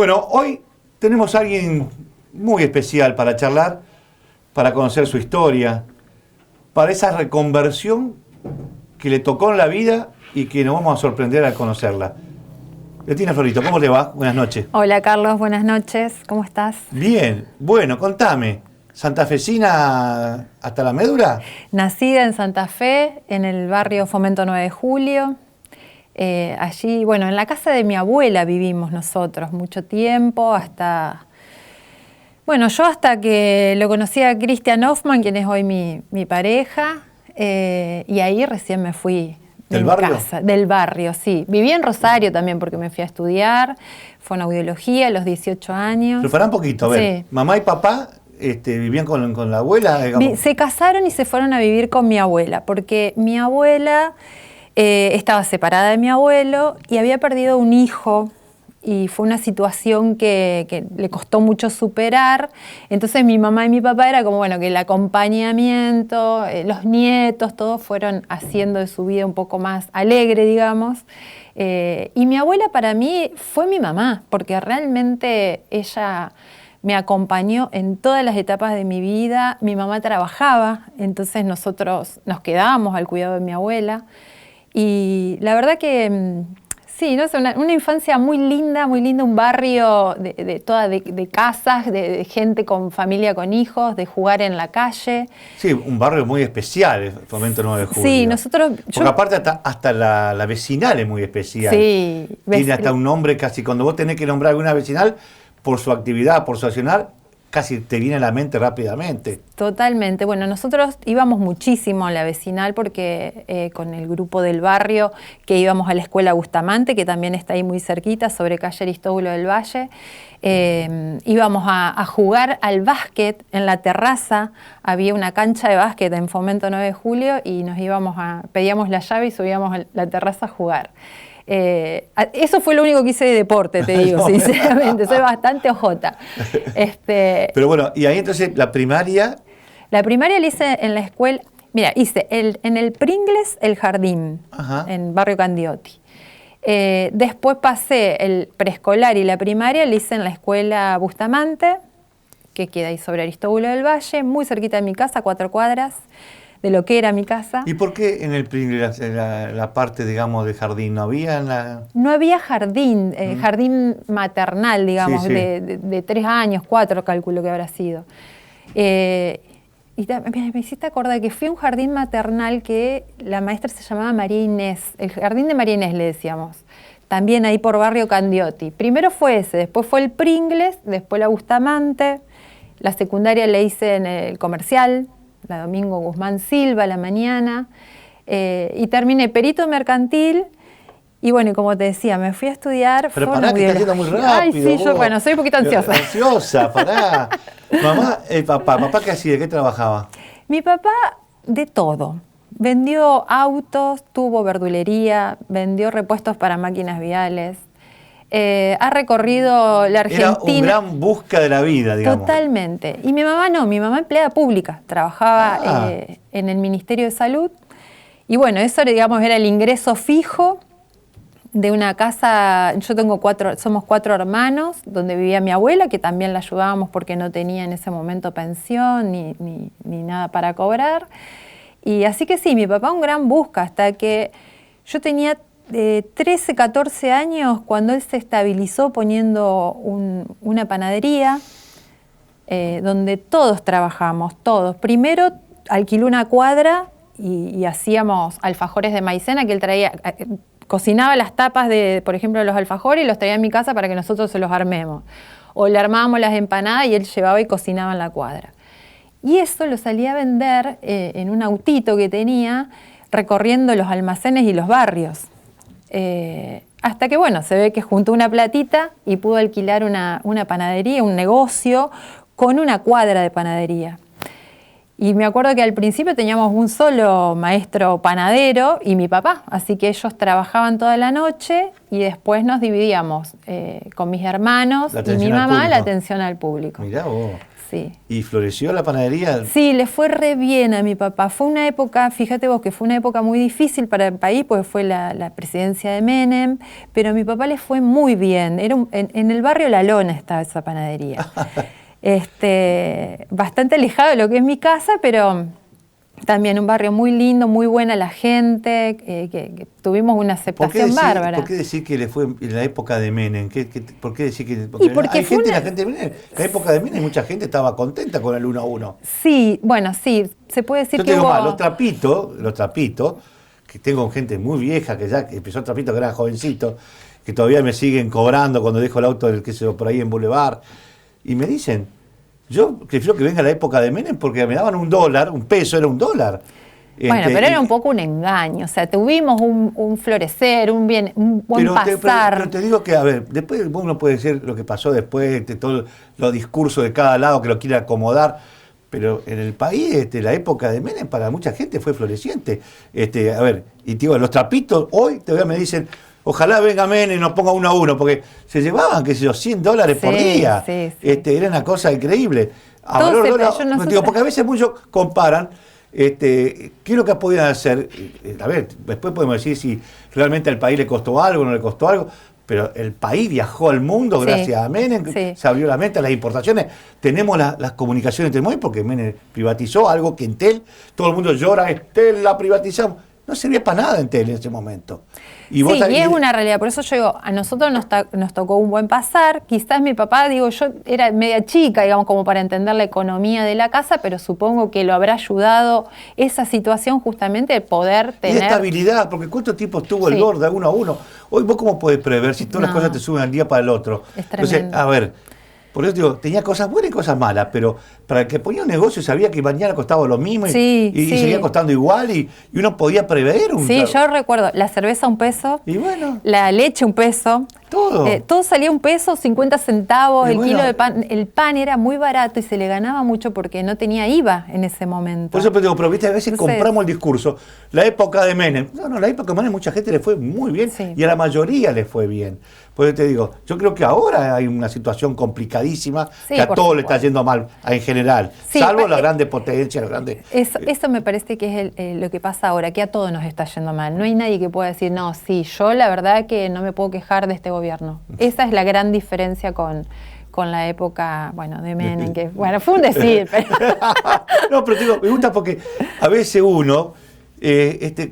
Bueno, hoy tenemos a alguien muy especial para charlar, para conocer su historia, para esa reconversión que le tocó en la vida y que nos vamos a sorprender al conocerla. Betina Florito, ¿cómo te va? Buenas noches. Hola Carlos, buenas noches, ¿cómo estás? Bien, bueno, contame, ¿santafesina hasta la médula? Nacida en Santa Fe, en el barrio Fomento 9 de Julio. Allí, bueno, en la casa de mi abuela vivimos nosotros mucho tiempo, hasta que lo conocí a Cristian Hoffman, quien es hoy mi pareja, y ahí recién me fui. ¿Del barrio? Casa, del barrio, sí. Viví en Rosario también porque me fui a estudiar, fonoaudiología a los 18 años. Pero pará un poquito, a ver, Sí. mamá y papá vivían con la abuela, digamos. Se casaron y se fueron a vivir con mi abuela, porque mi abuela estaba separada de mi abuelo y había perdido un hijo. Y fue una situación que le costó mucho superar. Entonces mi mamá y mi papá era como, bueno, que el acompañamiento, los nietos, todos fueron haciendo de su vida un poco más alegre, digamos. Y mi abuela para mí fue mi mamá, porque realmente ella me acompañó en todas las etapas de mi vida. Mi mamá trabajaba, entonces nosotros nos quedábamos al cuidado de mi abuela. Y la verdad que... sí, no sé, una infancia muy linda, un barrio de casas, de gente con familia, con hijos, de jugar en la calle. Sí, un barrio muy especial, el Fomento 9 de Julio. Sí, nosotros... Porque aparte hasta la vecinal es muy especial. Sí. Tiene hasta un nombre casi, cuando vos tenés que nombrar alguna vecinal, por su actividad, por su accionar, casi te viene a la mente rápidamente. Totalmente. Bueno, nosotros íbamos muchísimo a la vecinal porque con el grupo del barrio que íbamos a la escuela Bustamante, que también está ahí muy cerquita, sobre calle Aristóbulo del Valle, íbamos a jugar al básquet en la terraza. Había una cancha de básquet en Fomento 9 de Julio y nos pedíamos la llave y subíamos a la terraza a jugar. Eso fue lo único que hice de deporte, te digo, No, sinceramente, soy bastante ojota. Pero bueno, y ahí entonces la primaria... La primaria la hice en la escuela, mira, hice en el Pringles el jardín, Ajá. en Barrio Candioti. Después pasé el preescolar y la primaria la hice en la escuela Bustamante, que queda ahí sobre Aristóbulo del Valle, muy cerquita de mi casa, 4 cuadras de lo que era mi casa. ¿Y por qué en el Pringles la parte, digamos, de jardín no había en la...? No había jardín, jardín maternal, digamos, Sí, sí. de 3 años, 4 calculo que habrá sido. Y me hiciste acordar que fui a un jardín maternal que la maestra se llamaba María Inés, el jardín de María Inés le decíamos, también ahí por Barrio Candioti. Primero fue ese, después fue el Pringles, después la Bustamante, la secundaria la hice en el Comercial, la Domingo Guzmán Silva, a la mañana, y terminé perito mercantil. Y bueno, como te decía, me fui a estudiar. Pero pará, que está yendo muy rápido. Ay, sí, vos. bueno, soy un poquito ansiosa. Ansiosa, pará. Mamá, papá, ¿qué hacía? ¿De qué trabajaba? Mi papá, de todo. Vendió autos, tuvo verdulería, vendió repuestos para máquinas viales. Ha recorrido la Argentina. Era un gran busca de la vida, digamos. Totalmente. Y mi mamá no, mi mamá empleada pública. Trabajaba en el Ministerio de Salud. Y bueno, eso, digamos, era el ingreso fijo de una casa. Somos 4 hermanos, donde vivía mi abuela, que también la ayudábamos porque no tenía en ese momento pensión ni nada para cobrar. Y así que sí, mi papá un gran busca, hasta que yo tenía 13, 14 años, cuando él se estabilizó poniendo una panadería, donde todos trabajamos, todos. Primero alquiló una cuadra y hacíamos alfajores de maicena que él traía. Cocinaba las tapas por ejemplo, de los alfajores y los traía a mi casa para que nosotros se los armemos. O le armábamos las empanadas y él llevaba y cocinaba en la cuadra. Y eso lo salía a vender en un autito que tenía, recorriendo los almacenes y los barrios. Hasta que, bueno, se ve que juntó una platita y pudo alquilar una panadería, un negocio, con una cuadra de panadería. Y me acuerdo que al principio teníamos un solo maestro panadero y mi papá, así que ellos trabajaban toda la noche y después nos dividíamos con mis hermanos y mi mamá la atención al público. Mirá vos. sí. ¿Y floreció la panadería? Sí, le fue re bien a mi papá. Fue una época, fíjate vos, que fue una época muy difícil para el país, porque fue la presidencia de Menem, pero a mi papá le fue muy bien. Era en el barrio La Lona estaba esa panadería. Bastante alejado de lo que es mi casa, pero también un barrio muy lindo, muy buena la gente, que tuvimos una aceptación bárbara. ¿Por qué decir que le fue en la época de Menem? ¿Por qué decir que...? Porque hay gente, la gente de Menem, en la época de Menem mucha gente estaba contenta con el 1-1. Sí, bueno, sí, se puede decir que hubo... los trapitos, que tengo gente muy vieja, que ya empezó trapito, que era jovencito, que todavía me siguen cobrando cuando dejo el auto por ahí en Boulevard, y me dicen... Yo prefiero que venga la época de Menem porque me daban $1, un peso era $1. Bueno, pero era un poco un engaño, o sea, tuvimos un florecer, un buen pasar. Pero te digo que, a ver, después uno puede decir lo que pasó después, todos los discursos de cada lado que lo quiere acomodar, pero en el país la época de Menem para mucha gente fue floreciente. A ver, y te digo, los trapitos hoy todavía me dicen... Ojalá venga Menem y nos ponga 1-1, porque se llevaban, qué sé yo, $100 por día. Sí. Era una cosa increíble. Porque a veces muchos comparan qué es lo que podían hacer. A ver, después podemos decir si realmente al país le costó algo o no le costó algo, pero el país viajó al mundo gracias a Menem, se abrió la mente a las importaciones. Tenemos las comunicaciones de hoy porque Menem privatizó algo que Entel, todo el mundo llora, Entel la privatizamos. No servía para nada Entel en ese momento. Y es una realidad, por eso yo digo, a nosotros nos tocó un buen pasar, quizás mi papá, digo, yo era media chica, digamos, como para entender la economía de la casa, pero supongo que lo habrá ayudado esa situación justamente de poder tener... Y estabilidad, porque ¿cuánto tiempo estuvo el dólar de 1-1? Hoy vos cómo podés prever si todas las cosas te suben al día para el otro. Entonces, a ver... Por eso digo, tenía cosas buenas y cosas malas, pero para el que ponía un negocio sabía que mañana costaba lo mismo y seguía costando igual y uno podía prever Sí, yo recuerdo, la cerveza $1, y bueno, la leche $1, todo salía $1, 50 centavos, el kilo de pan, el pan era muy barato y se le ganaba mucho porque no tenía IVA en ese momento. Por eso te digo, pero viste, a veces compramos el discurso, la época de Menem, la época de Menem mucha gente le fue muy bien y a la mayoría le fue bien. Por eso te digo, yo creo que ahora hay una situación complicadísima, que a todos le está yendo mal en general, salvo las grandes potencias, las grandes... Eso me parece que es lo que pasa ahora, que a todos nos está yendo mal. No hay nadie que pueda decir, no, sí, yo la verdad que no me puedo quejar de este gobierno. Esa es la gran diferencia con la época, bueno, de Menem, que, bueno, fue un decir. Pero... No, pero te digo, me gusta porque a veces uno...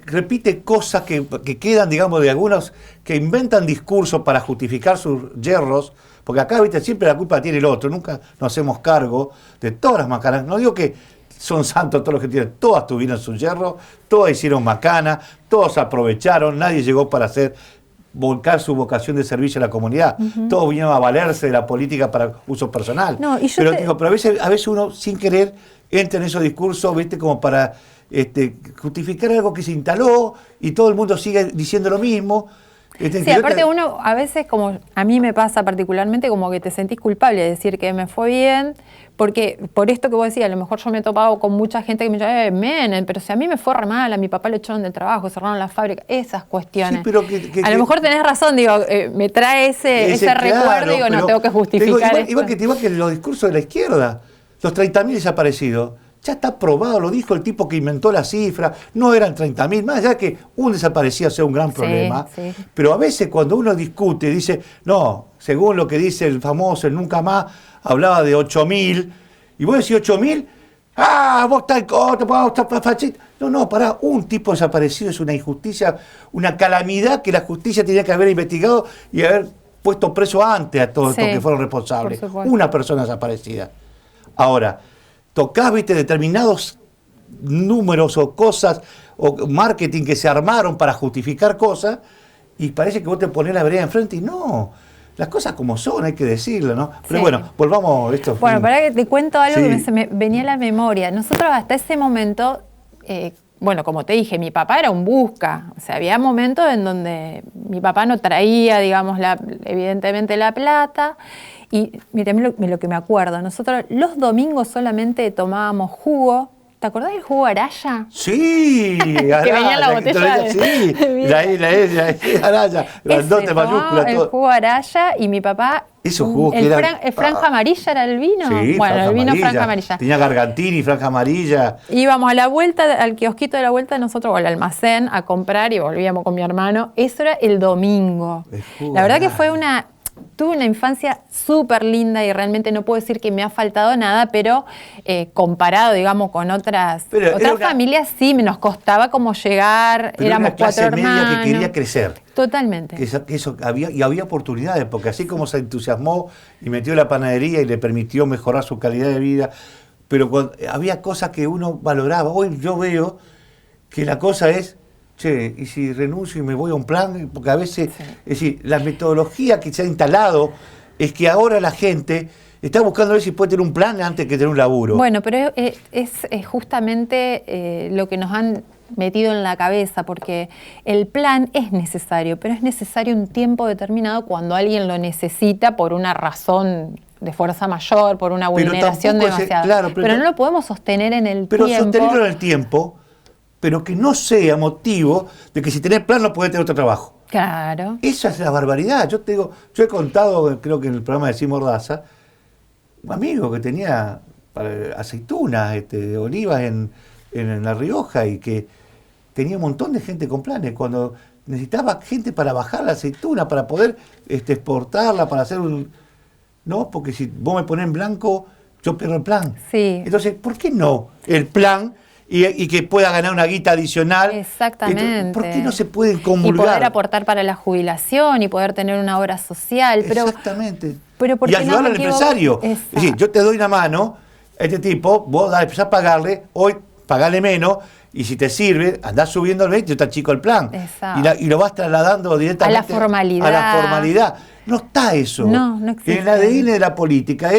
repite cosas que quedan, digamos, de algunos que inventan discursos para justificar sus yerros, porque acá, viste, siempre la culpa tiene el otro, nunca nos hacemos cargo de todas las macanas. No digo que son santos todos los que tienen, todas tuvieron su yerro, todas hicieron macana, todos aprovecharon, nadie llegó para volcar su vocación de servicio a la comunidad, todos vinieron a valerse de la política para uso personal. No, pero a veces uno, sin querer, entra en esos discursos, viste, como para... justificar algo que se instaló y todo el mundo sigue diciendo lo mismo. Sí, aparte uno a veces, como a mí me pasa particularmente, como que te sentís culpable de decir que me fue bien, porque por esto que vos decías, a lo mejor yo me he topado con mucha gente que me dice, Menem, pero si a mí me fue re mal, a mi papá le echaron del trabajo, cerraron la fábrica, esas cuestiones. Sí, pero a lo mejor tenés razón, digo, me trae ese recuerdo y digo, no, tengo que justificar igual que los discursos de la izquierda, los 30.000 desaparecidos. Ya está probado, lo dijo el tipo que inventó la cifra, no eran 30.000, más allá que un desaparecido sea un gran problema, pero a veces cuando uno discute, dice, no, según lo que dice el famoso, el Nunca Más, hablaba de 8.000, y vos decís 8.000, vos estás fachista. No, pará, un tipo desaparecido es una injusticia, una calamidad que la justicia tenía que haber investigado y haber puesto preso antes a todos estos que fueron responsables. Una persona desaparecida. Ahora, tocás, viste, determinados números o cosas o marketing que se armaron para justificar cosas y parece que vos te ponés la vereda enfrente y no, las cosas como son, hay que decirlo, ¿no? Pero bueno, volvamos a esto. Bueno, para que te cuento algo que se me venía a la memoria. Nosotros hasta ese momento, bueno, como te dije, mi papá era un busca, o sea, había momentos en donde mi papá no traía, digamos, evidentemente la plata. Y mira, lo que me acuerdo, nosotros los domingos solamente tomábamos jugo, ¿Te acordás del jugo Araya? Sí, que venía en la botella. Sí, la Araya, grandote, mayúscula, el todo. jugo Araya y mi papá. Esos jugos que eran. ¿Franja amarilla era el vino? Sí, bueno, el vino amarilla. franja amarilla. Tenía gargantini, franja amarilla. Íbamos a la vuelta, al kiosquito de la vuelta de nosotros, o al almacén, a comprar y volvíamos con mi hermano. Eso era el domingo. La verdad que tuve una infancia súper linda y realmente no puedo decir que me ha faltado nada, pero comparado, digamos, con otras familias, sí, nos costaba como llegar, pero éramos una clase 4 hermanos. media que quería crecer. Totalmente. Eso había oportunidades, porque así como se entusiasmó y metió la panadería y le permitió mejorar su calidad de vida, pero había cosas que uno valoraba. Hoy yo veo que la cosa es, che, ¿y si renuncio y me voy a un plan? Porque a veces, es decir, la metodología que se ha instalado es que ahora la gente está buscando ver si puede tener un plan antes que tener un laburo. Bueno, pero es justamente lo que nos han metido en la cabeza, porque el plan es necesario, pero es necesario un tiempo determinado cuando alguien lo necesita por una razón de fuerza mayor, por una vulneración demasiada. Pero no lo podemos sostener en el tiempo. Pero sostenerlo en el tiempo, pero que no sea motivo de que si tenés plan no podés tener otro trabajo. Claro. Esa es la barbaridad. Yo he contado, creo que en el programa de Simón Mordaza, un amigo que tenía aceitunas, olivas en La Rioja y que tenía un montón de gente con planes. Cuando necesitaba gente para bajar la aceituna, para poder exportarla, para hacer un... No, porque si vos me ponés en blanco, yo pierdo el plan. Sí. Entonces, ¿por qué no el plan y que pueda ganar una guita adicional? Exactamente. Entonces, ¿por qué no se pueden comulgar? Y poder aportar para la jubilación y poder tener una obra social. Pero, exactamente. Pero y ayudar al empresario. Exacto. Es decir, yo te doy una mano, este tipo, vos empezás a pagarle, hoy pagale menos, y si te sirve, andás subiendo el 20, yo te achico el plan. Y lo vas trasladando directamente a la formalidad. A la formalidad. No está eso. No existe. En el ADN de la política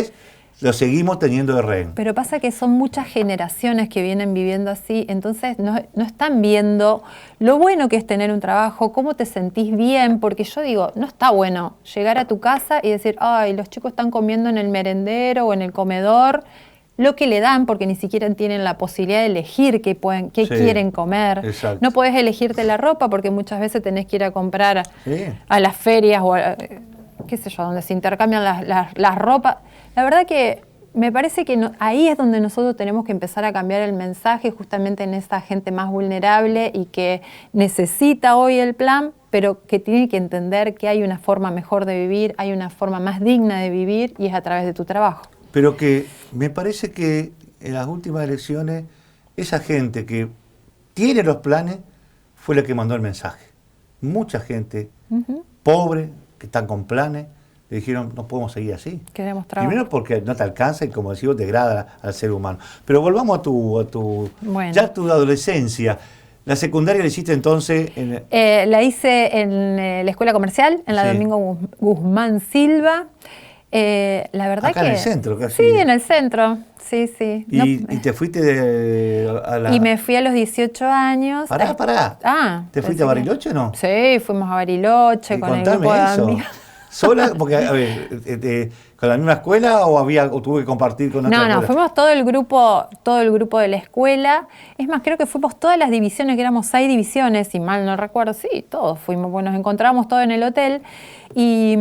lo seguimos teniendo de rehén. Pero pasa que son muchas generaciones que vienen viviendo así, entonces no están viendo lo bueno que es tener un trabajo, cómo te sentís bien, porque yo digo, no está bueno llegar a tu casa y decir, ay, los chicos están comiendo en el merendero o en el comedor, lo que le dan, porque ni siquiera tienen la posibilidad de elegir qué quieren comer. Exacto. No podés elegirte la ropa porque muchas veces tenés que ir a comprar a las ferias o qué sé yo, donde se intercambian las ropas. La verdad que me parece que ahí es donde nosotros tenemos que empezar a cambiar el mensaje, justamente en esa gente más vulnerable y que necesita hoy el plan, pero que tiene que entender que hay una forma mejor de vivir, hay una forma más digna de vivir y es a través de tu trabajo. Pero que me parece que en las últimas elecciones esa gente que tiene los planes fue la que mandó el mensaje. Mucha gente pobre, que están con planes, le dijeron, no podemos seguir así. Queremos trabajo. Primero porque no te alcanza y, como decimos, degrada al ser humano. Pero volvamos a tu adolescencia. ¿La secundaria la hiciste entonces? La hice en la escuela comercial, en la Domingo Guzmán Silva. La verdad acá en el centro, casi. Sí, en el centro. Sí. ¿Y te fuiste Y me fui a los 18 años. Pará. ¿Te fuiste a Bariloche o no? Sí, fuimos a Bariloche con el grupo de amigos. ¿Sola? Porque, a ver, ¿con la misma escuela o tuve que compartir con otra escuela? No, fuimos todo el grupo de la escuela. Es más, creo que fuimos todas las divisiones, que éramos 6 divisiones, si mal no recuerdo. Sí, todos fuimos. Bueno, nos encontramos todos en el hotel. Y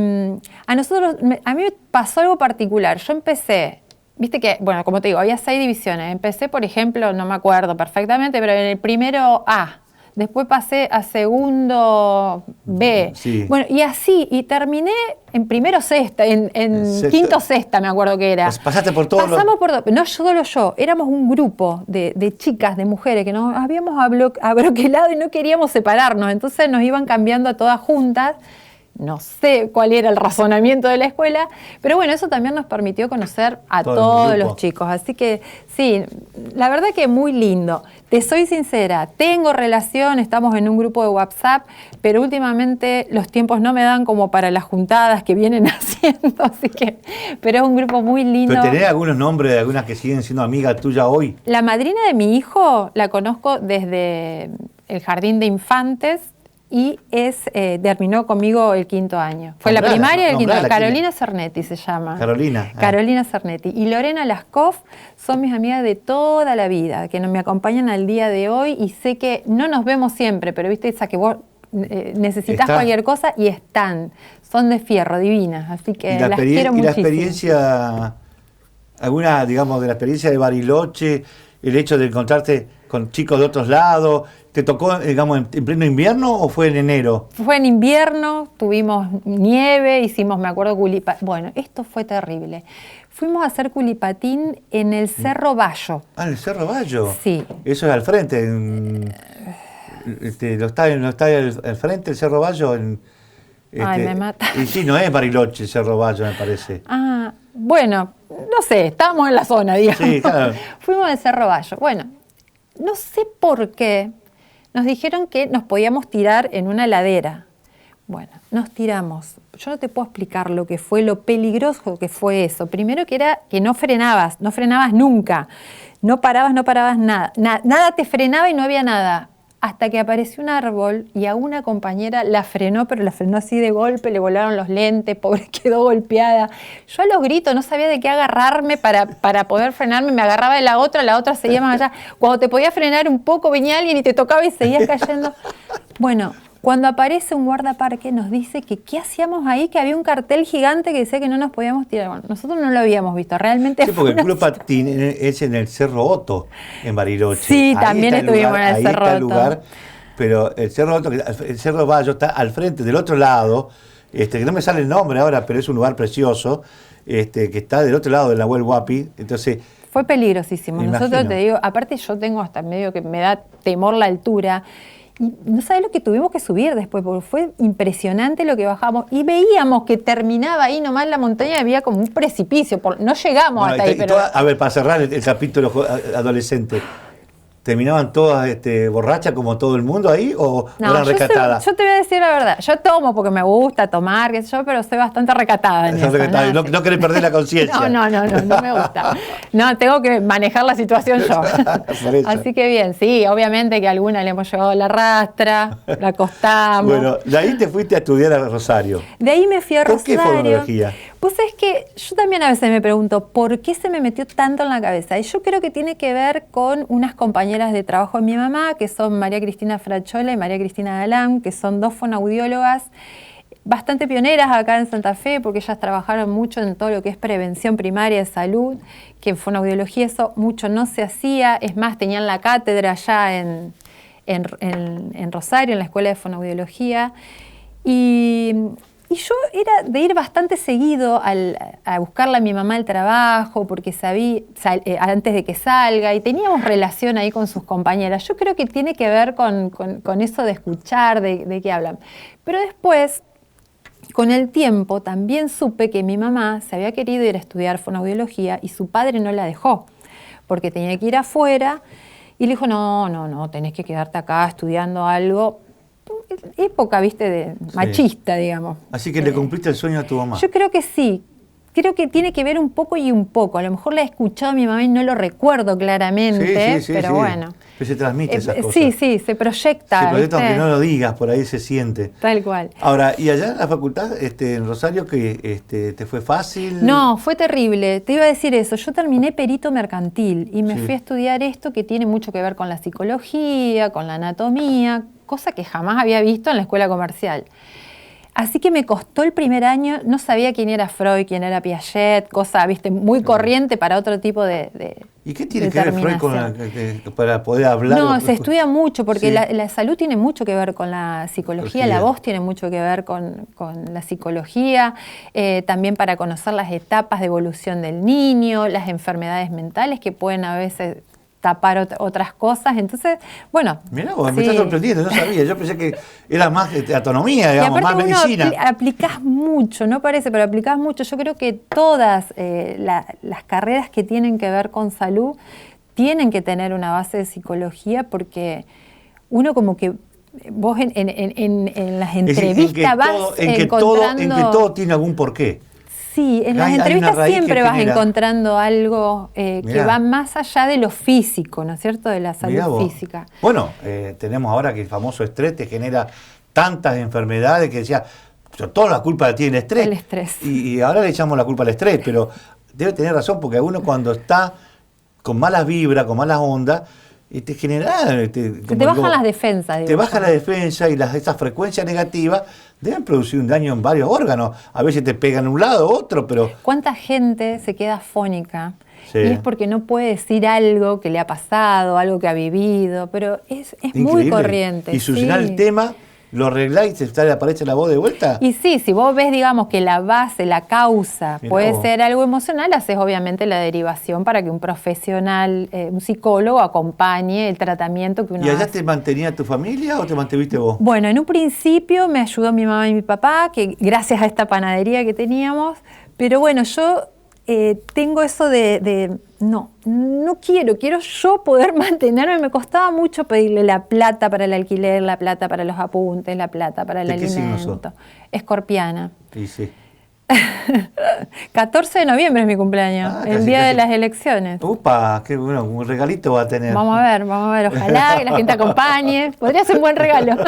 a mí me pasó algo particular. Yo empecé, viste que, bueno, como te digo, había 6 divisiones. Empecé, por ejemplo, no me acuerdo perfectamente, pero en el primero A. Después pasé a segundo B. Sí. Bueno, y así, y terminé en primero sexta, en quinto sexta, me acuerdo que era. Pues pasaste por todo. Pasamos por todo. No solo yo, éramos un grupo de chicas, de mujeres, que nos habíamos abroquelado y no queríamos separarnos. Entonces nos iban cambiando a todas juntas. No sé cuál era el razonamiento de la escuela, pero bueno, eso también nos permitió conocer a todos los chicos. Así que sí, la verdad que muy lindo. Te soy sincera, tengo relación, estamos en un grupo de WhatsApp, pero últimamente los tiempos no me dan como para las juntadas que vienen haciendo, así que, pero es un grupo muy lindo. ¿Pero tenés algunos nombres de algunas que siguen siendo amigas tuyas hoy? La madrina de mi hijo la conozco desde el jardín de infantes. y terminó conmigo el 5º año. Fue la primaria y el 5º año. Carolina Cernetti se llama. Carolina. Carolina Cernetti. Y Lorena Laskoff son mis amigas de toda la vida, que me acompañan al día de hoy y sé que no nos vemos siempre, pero viste esa que vos necesitas cualquier cosa y están. Son de fierro, divinas, así que las quiero muchísimo. ¿Y la experiencia, alguna, digamos, de la experiencia de Bariloche, el hecho de encontrarte con chicos de otros lados, ¿te tocó, digamos, en pleno invierno o fue en enero? Fue en invierno, tuvimos nieve, hicimos, me acuerdo, culipatín. Bueno, esto fue terrible. Fuimos a hacer culipatín en el Cerro Bayo. Ah, ¿en el Cerro Bayo? Sí. Eso es al frente. ¿No está al frente el Cerro Bayo? Ay, me mata. Y sí, no es Bariloche el Cerro Bayo, me parece. Ah, bueno, no sé, estábamos en la zona, digamos. Sí, claro. Fuimos al Cerro Bayo. Bueno, no sé por qué nos dijeron que nos podíamos tirar en una ladera. Bueno, nos tiramos. Yo no te puedo explicar lo que fue, lo peligroso que fue eso. Primero que era que no frenabas nunca. No parabas nada. Nada te frenaba y no había nada. Hasta que apareció un árbol y a una compañera la frenó, pero la frenó así de golpe, le volaron los lentes, pobre, quedó golpeada. Yo a los gritos no sabía de qué agarrarme para poder frenarme, me agarraba de la otra seguía más allá. Cuando te podía frenar un poco venía alguien y te tocaba y seguías cayendo. Bueno, cuando aparece un guardaparque nos dice que qué hacíamos ahí, que había un cartel gigante que decía que no nos podíamos tirar. Bueno, nosotros no lo habíamos visto, realmente. Sí, porque el culipatín es en el Cerro Otto, en Bariloche. Sí, ahí también estuvimos en el Cerro Otto. Lugar, pero el Cerro Otto, el Cerro Bayo está al frente, del otro lado, que no me sale el nombre ahora, pero es un lugar precioso, que está del otro lado del Nahuel Huapi. Entonces, fue peligrosísimo. Nosotros, te digo, aparte yo tengo hasta medio que me da temor la altura. Y no sabés lo que tuvimos que subir después, porque fue impresionante lo que bajamos. Y veíamos que terminaba ahí nomás la montaña, había como un precipicio. No llegamos hasta ahí. Pero... A ver, para cerrar el capítulo adolescente, ¿terminaban todas borrachas como todo el mundo ahí o eran recatadas? Yo te voy a decir la verdad. Yo tomo porque me gusta tomar, qué sé yo, pero soy bastante recatada en eso. No querés perder la conciencia. No me gusta. No, tengo que manejar la situación yo. Así que bien, sí, obviamente que a alguna le hemos llevado la rastra, la acostamos. Bueno, de ahí te fuiste a estudiar a Rosario. De ahí me fui a Rosario. ¿Por qué fonología? Pues es que yo también a veces me pregunto, ¿por qué se me metió tanto en la cabeza? Y yo creo que tiene que ver con unas compañeras de trabajo de mi mamá, que son María Cristina Frachola y María Cristina Galán, que son 2 fonoaudiólogas bastante pioneras acá en Santa Fe, porque ellas trabajaron mucho en todo lo que es prevención primaria de salud, que en fonoaudiología eso mucho no se hacía, es más, tenían la cátedra allá en Rosario, en la Escuela de Fonoaudiología, y yo era de ir bastante seguido a buscarle a mi mamá al trabajo, porque sabía, antes de que salga, y teníamos relación ahí con sus compañeras. Yo creo que tiene que ver con eso de escuchar, de qué hablan. Pero después, con el tiempo, también supe que mi mamá se había querido ir a estudiar fonoaudiología y su padre no la dejó, porque tenía que ir afuera, y le dijo, no, tenés que quedarte acá estudiando algo. Época, viste, de machista, digamos. Así que le cumpliste el sueño a tu mamá. Yo creo que sí. Creo que tiene que ver un poco y un poco. A lo mejor la he escuchado a mi mamá y no lo recuerdo claramente, pero bueno. Pero se transmite esas cosas. Sí, se proyecta. Se proyecta aunque no lo digas, por ahí se siente. Tal cual. Ahora, ¿y allá en la facultad, en Rosario, que te fue fácil? No, fue terrible. Te iba a decir eso. Yo terminé perito mercantil y me fui a estudiar esto que tiene mucho que ver con la psicología, con la anatomía, cosa que jamás había visto en la escuela comercial. Así que me costó el primer año, no sabía quién era Freud, quién era Piaget, cosa, viste, muy corriente para otro tipo de ¿Y qué tiene que ver Freud para poder hablar? No, se estudia mucho, porque la salud tiene mucho que ver con la psicología, la voz tiene mucho que ver con la psicología, también para conocer las etapas de evolución del niño, las enfermedades mentales que pueden a veces tapar otras cosas, entonces, bueno. Mirá vos, me está sorprendiendo, no sabía, yo pensé que era más autonomía, digamos, más medicina. Aplicás mucho, no parece, pero aplicás mucho. Yo creo que todas las carreras que tienen que ver con salud tienen que tener una base de psicología, porque uno como que vos en las entrevistas vas encontrando... En que todo tiene algún porqué. Sí, en las entrevistas siempre vas encontrando algo que va más allá de lo físico, ¿no es cierto? De la salud física. Bueno, tenemos ahora que el famoso estrés te genera tantas enfermedades que decía, toda la culpa la tiene el estrés. El estrés. Y ahora le echamos la culpa al estrés, pero debe tener razón, porque uno cuando está con malas vibras, con malas ondas, te genera... Se te bajan las defensas. Te baja la defensa y esas frecuencias negativas deben producir un daño en varios órganos. A veces te pegan un lado, otro, pero... ¿Cuánta gente se queda afónica? Sí. Y es porque no puede decir algo que le ha pasado, algo que ha vivido, pero es Increíble. muy corriente. Y solucionar el tema, lo arregláis y te aparece la voz de vuelta. Y sí, si vos ves, digamos, que la base, la causa, Mirá puede vos. ser algo emocional, haces obviamente la derivación para que un profesional, un psicólogo, acompañe el tratamiento que uno ¿Y allá hace. te mantenía tu familia o te mantuviste vos? Bueno, en un principio me ayudó mi mamá y mi papá, que gracias a esta panadería que teníamos, pero bueno, yo tengo eso no quiero yo poder mantenerme. Me costaba mucho pedirle la plata para el alquiler, la plata para los apuntes, la plata para el ¿De qué signo alimento. sos? Escorpiana. Sí, sí. 14 de noviembre es mi cumpleaños, Ah, el casi, día de casi. las elecciones. Upa, qué bueno, un regalito va a tener. Vamos a ver, ojalá que la gente acompañe, podría ser un buen regalo.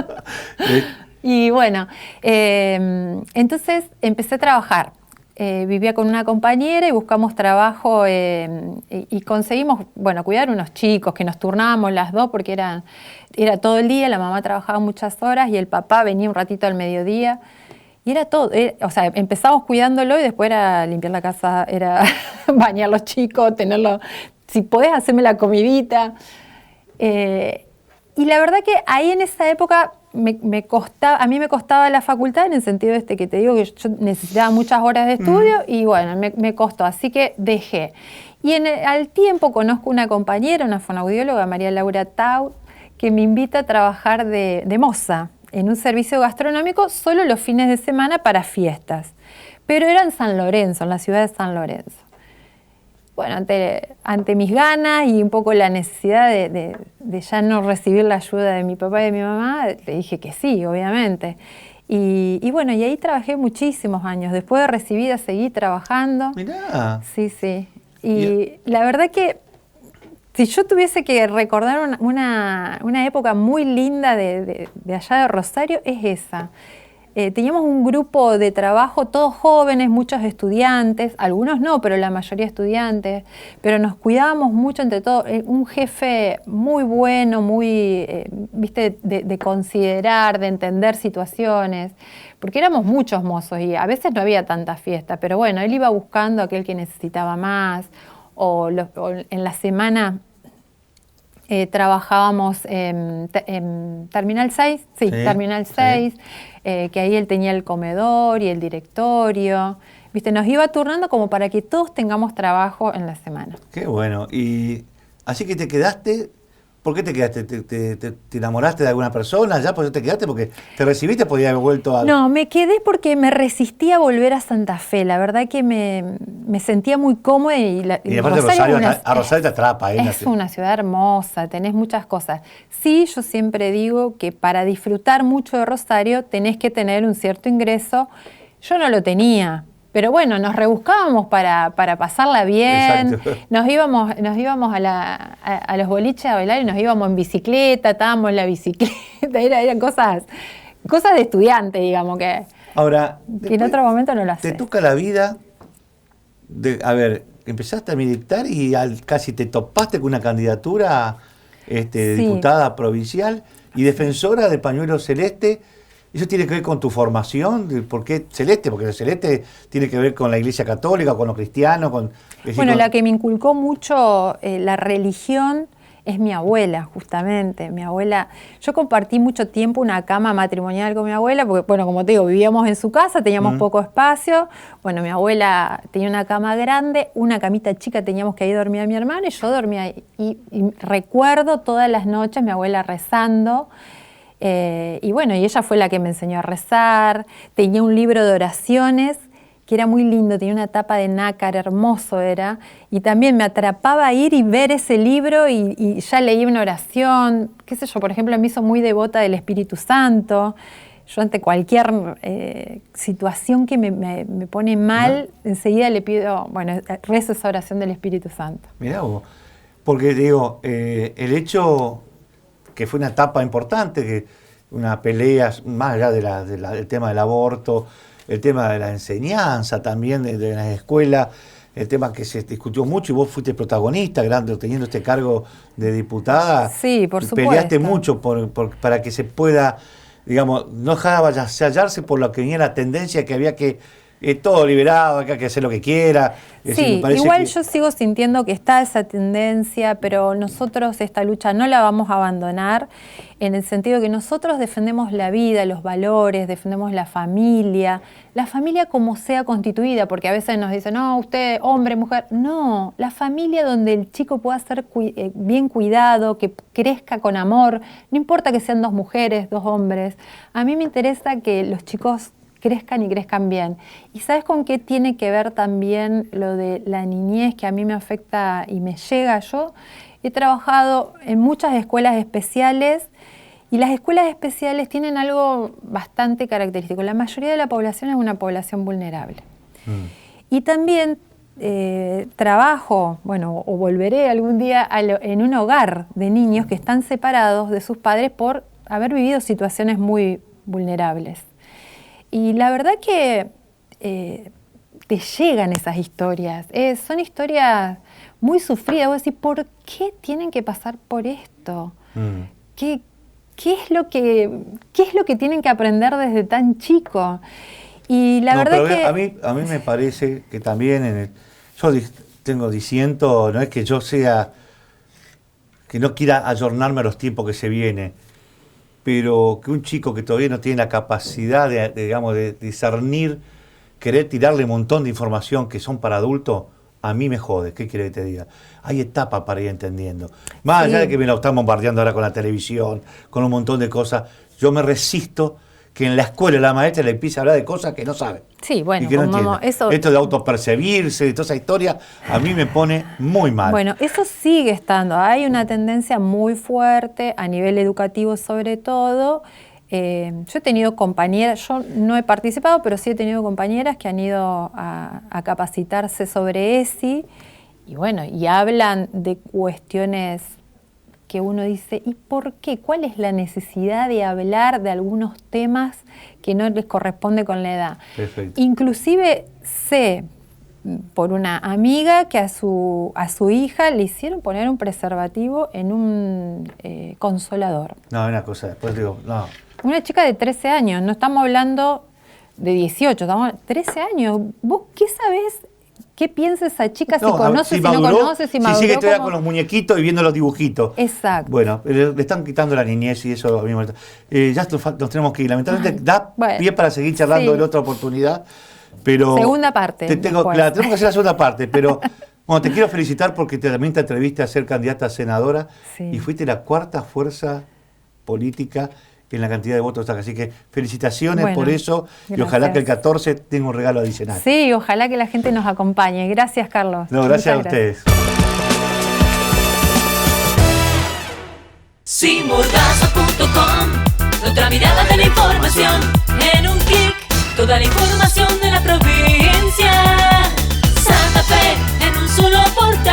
Y bueno, entonces empecé a trabajar. Vivía con una compañera y buscamos trabajo y conseguimos, bueno, cuidar unos chicos que nos turnábamos las dos porque era todo el día, la mamá trabajaba muchas horas y el papá venía un ratito al mediodía. Y era todo, o sea, empezamos cuidándolo y después era limpiar la casa, era bañar a los chicos, tenerlo, si podés hacerme la comidita. Y la verdad que ahí en esa época a mí me costaba la facultad en el sentido que te digo que yo necesitaba muchas horas de estudio y bueno, me costó, así que dejé. Y al tiempo conozco una compañera, una fonoaudióloga, María Laura Tau, que me invita a trabajar de moza en un servicio gastronómico solo los fines de semana para fiestas. Pero era en San Lorenzo, en la ciudad de San Lorenzo. Bueno, ante mis ganas y un poco la necesidad de ya no recibir la ayuda de mi papá y de mi mamá, le dije que sí, obviamente. Y bueno, y ahí trabajé muchísimos años. Después de recibida seguí trabajando. Mirá. Sí. Y la verdad que si yo tuviese que recordar una época muy linda de allá de Rosario, es esa. Teníamos un grupo de trabajo, todos jóvenes, muchos estudiantes, algunos no, pero la mayoría estudiantes, pero nos cuidábamos mucho entre todos. Un jefe muy bueno, muy, viste, de considerar, de entender situaciones, porque éramos muchos mozos y a veces no había tanta fiesta, pero bueno, él iba buscando a aquel que necesitaba más, o en la semana trabajábamos en Terminal 6, sí, Terminal 6, que ahí él tenía el comedor y el directorio. Viste, nos iba turnando como para que todos tengamos trabajo en la semana. Qué bueno. Y así que te quedaste. ¿Por qué te quedaste? ¿Te enamoraste de alguna persona? ¿Ya por eso te quedaste? Porque te recibiste, podías haber vuelto a... No, me quedé porque me resistí a volver a Santa Fe. La verdad que me sentía muy cómoda. Y aparte Rosario te atrapa. Es una ciudad hermosa, tenés muchas cosas. Sí, yo siempre digo que para disfrutar mucho de Rosario tenés que tener un cierto ingreso. Yo no lo tenía. Pero bueno, nos rebuscábamos para pasarla bien. Exacto. Nos íbamos a los boliches a bailar y nos íbamos en bicicleta, estábamos en la bicicleta, eran cosas de estudiante, digamos, que Ahora, en otro momento no lo haces. Te toca la vida a ver, empezaste a militar y casi te topaste con una candidatura de diputada provincial y defensora del pañuelo celeste. ¿Eso tiene que ver con tu formación? ¿Por qué celeste? Porque el celeste tiene que ver con la Iglesia Católica, con los cristianos. Bueno, la que me inculcó mucho la religión es mi abuela, justamente. Mi abuela, yo compartí mucho tiempo una cama matrimonial con mi abuela, porque, bueno, como te digo, vivíamos en su casa, teníamos poco espacio. Bueno, mi abuela tenía una cama grande, una camita chica, teníamos que ahí dormía mi hermano y yo dormía ahí. Y recuerdo todas las noches mi abuela rezando. Y bueno, y ella fue la que me enseñó a rezar. Tenía un libro de oraciones que era muy lindo, tenía una tapa de nácar, hermoso era, y también me atrapaba ir y ver ese libro y ya leía una oración, qué sé yo, por ejemplo, me hizo muy devota del Espíritu Santo. Yo ante cualquier situación que me pone mal, enseguida le pido, bueno, rezo esa oración del Espíritu Santo. Mirá vos, porque digo, el hecho que fue una etapa importante, una pelea, más allá del tema del aborto, el tema de la enseñanza también de las escuelas, el tema que se discutió mucho y vos fuiste protagonista, teniendo este cargo de diputada. Sí, por supuesto. Peleaste mucho para que se pueda, digamos, no dejar hallarse por lo que venía la tendencia que había que todo liberado, que hay que hacer lo que quiera. Sí, igual yo sigo sintiendo que está esa tendencia, pero nosotros esta lucha no la vamos a abandonar, en el sentido que nosotros defendemos la vida, los valores, defendemos la familia como sea constituida, porque a veces nos dicen, no, usted, hombre, mujer. No, la familia donde el chico pueda ser bien cuidado, que crezca con amor, no importa que sean 2 mujeres, 2 hombres. A mí me interesa que los chicos crezcan y crezcan bien. ¿Y sabes con qué tiene que ver también lo de la niñez que a mí me afecta y me llega? Yo he trabajado en muchas escuelas especiales y las escuelas especiales tienen algo bastante característico. La mayoría de la población es una población vulnerable. Y también trabajo, bueno, o volveré algún día en un hogar de niños que están separados de sus padres por haber vivido situaciones muy vulnerables. Y la verdad que te llegan esas historias, son historias muy sufridas. Vos decís, ¿por qué tienen que pasar por esto? ¿Qué es lo que tienen que aprender desde tan chico? Y la verdad que... A mí me parece que también, yo tengo diciendo, no es que yo sea, que no quiera ayornarme a los tiempos que se vienen, pero que un chico que todavía no tiene la capacidad de discernir, querer tirarle un montón de información que son para adultos, a mí me jode. ¿Qué quiere que te diga? Hay etapas para ir entendiendo. Más allá de que me lo están bombardeando ahora con la televisión, con un montón de cosas, yo me resisto que en la escuela la maestra le empiece a hablar de cosas que no sabe. Sí, bueno, y que no esto de autopercibirse, de toda esa historia, a mí me pone muy mal. Bueno, eso sigue estando. Hay una tendencia muy fuerte a nivel educativo sobre todo. Yo he tenido compañeras, yo no he participado, pero sí he tenido compañeras que han ido a capacitarse sobre ESI y bueno, y hablan de cuestiones que uno dice, ¿y por qué? ¿Cuál es la necesidad de hablar de algunos temas que no les corresponde con la edad? Perfecto. Inclusive sé por una amiga que a su hija le hicieron poner un preservativo en un consolador. No, una cosa, después digo, no. Una chica de 13 años, no estamos hablando de 18, estamos hablando de 13 años. ¿Vos qué sabés? ¿Qué piensa esa chica? Si conoce, si no conoce, si maduró. Si sigue todavía con los muñequitos y viendo los dibujitos. Exacto. Bueno, le están quitando la niñez y eso a mí me molesta. Ya nos tenemos que ir. Lamentablemente da pie para seguir charlando en otra oportunidad. Pero segunda parte. Tenemos que hacer la segunda parte, pero bueno, te quiero felicitar porque también te atreviste a ser candidata a senadora y fuiste la 4ª fuerza política en la cantidad de votos. Así que felicitaciones por eso y ojalá que el 14 tenga un regalo adicional. Sí, ojalá que la gente nos acompañe. Gracias, Carlos. No, gracias a ustedes. Sinmordaza.com, otra mirada de la información en un clic, toda la información de la provincia. Santa Fe en un solo portal.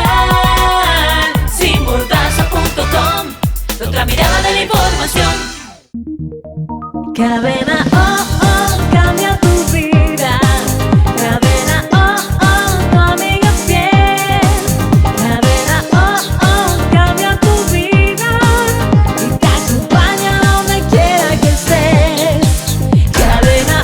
Sinmordaza.com, otra mirada de la información. Cadena cambia tu vida. Cadena tu amiga fiel. Cadena cambia tu vida y te acompaña donde quiera que estés. Cadena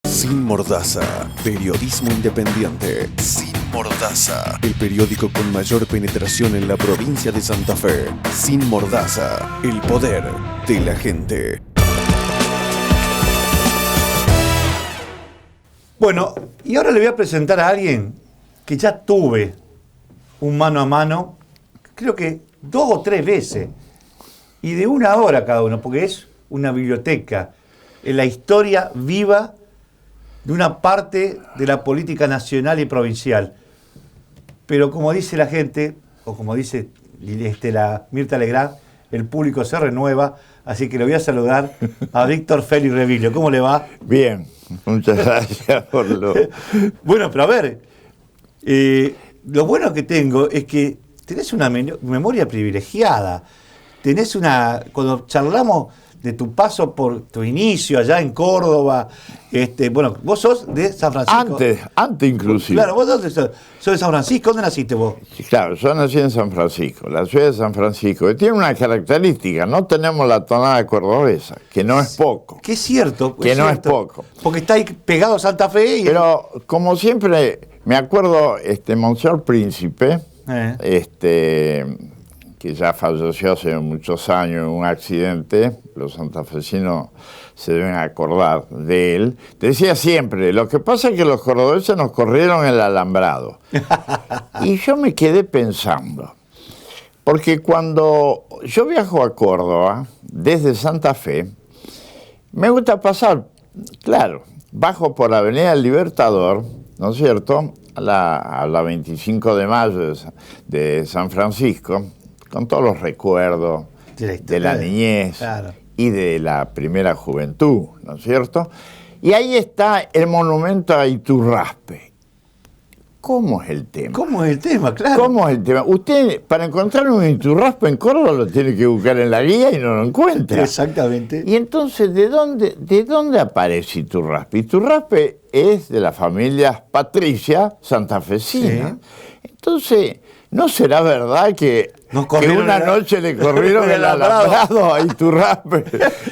Sin Mordaza, periodismo independiente. Sin Mordaza, el periódico con mayor penetración en la provincia de Santa Fe. Sin Mordaza, el poder de la gente. Bueno, y ahora le voy a presentar a alguien que ya tuve un mano a mano, creo que 2 o 3 veces, y de 1 hora cada uno, porque es una biblioteca, en la historia viva de una parte de la política nacional y provincial. Pero como dice la gente, o como dice la Mirta Legrand, el público se renueva, así que le voy a saludar a Víctor Félix Revillo. ¿Cómo le va? Bien, muchas gracias por lo... Bueno, pero a ver, lo bueno que tengo es que tenés una memoria privilegiada. Cuando charlamos de tu paso por tu inicio allá en Córdoba, bueno, vos sos de San Francisco. Antes inclusive. Claro, vos sos de San Francisco. ¿Dónde naciste vos? Claro, yo nací en San Francisco, la ciudad de San Francisco, que tiene una característica, no tenemos la tonada cordobesa, que no es poco. Que es cierto. Que no es poco. Porque está ahí pegado a Santa Fe. Pero, como siempre, me acuerdo, Monseñor Príncipe, que ya falleció hace muchos años en un accidente, los santafesinos se deben acordar de él, decía siempre, lo que pasa es que los cordobeses nos corrieron el alambrado. Y yo me quedé pensando, porque cuando yo viajo a Córdoba, desde Santa Fe, me gusta pasar, claro, bajo por la Avenida del Libertador, ¿no es cierto?, a la 25 de mayo de San Francisco, con todos los recuerdos de la niñez, claro, y de la primera juventud, ¿no es cierto? Y ahí está el monumento a Iturraspe. ¿Cómo es el tema? ¿Cómo es el tema? Claro. ¿Cómo es el tema? Usted, para encontrar un Iturraspe en Córdoba, lo tiene que buscar en la guía y no lo encuentra. Exactamente. Y entonces, ¿de dónde aparece Iturraspe? Iturraspe es de la familia Patricia santafesina. Sí. Entonces, ¿no será verdad que una noche le corrieron el alambrado a Iturraspe?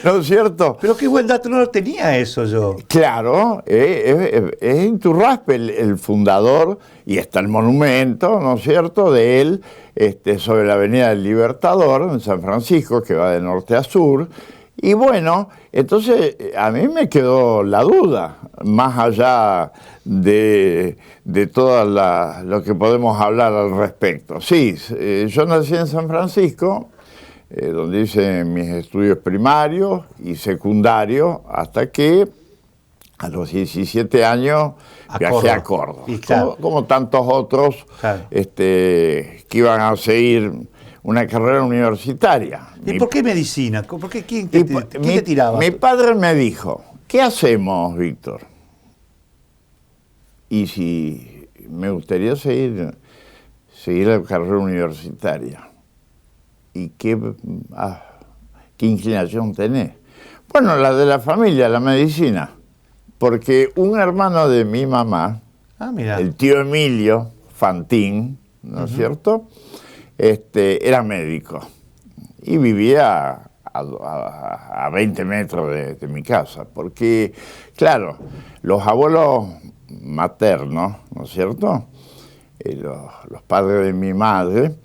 ¿No es cierto? Pero qué buen dato, no lo tenía eso yo. Claro, es Iturraspe el fundador, y está el monumento, ¿no es cierto?, de él sobre la Avenida del Libertador, en San Francisco, que va de norte a sur. Y bueno, entonces a mí me quedó la duda, más allá de todo lo que podemos hablar al respecto. Sí, yo nací en San Francisco, donde hice mis estudios primarios y secundarios, hasta que a los 17 años viajé a Córdoba. Claro, como tantos otros, claro, que iban a seguir una carrera universitaria. ¿Y por qué medicina? ¿Por qué, ¿Quién te tiraba? Mi padre me dijo, ¿qué hacemos, Víctor? Y si me gustaría seguir la carrera universitaria. ¿Y qué inclinación tenés? Bueno, la de la familia, la medicina. Porque un hermano de mi mamá, el tío Emilio Fantín, ¿no es cierto?, era médico y vivía a 20 metros de mi casa, porque, claro, los abuelos maternos, ¿no es cierto?, los padres de mi madre,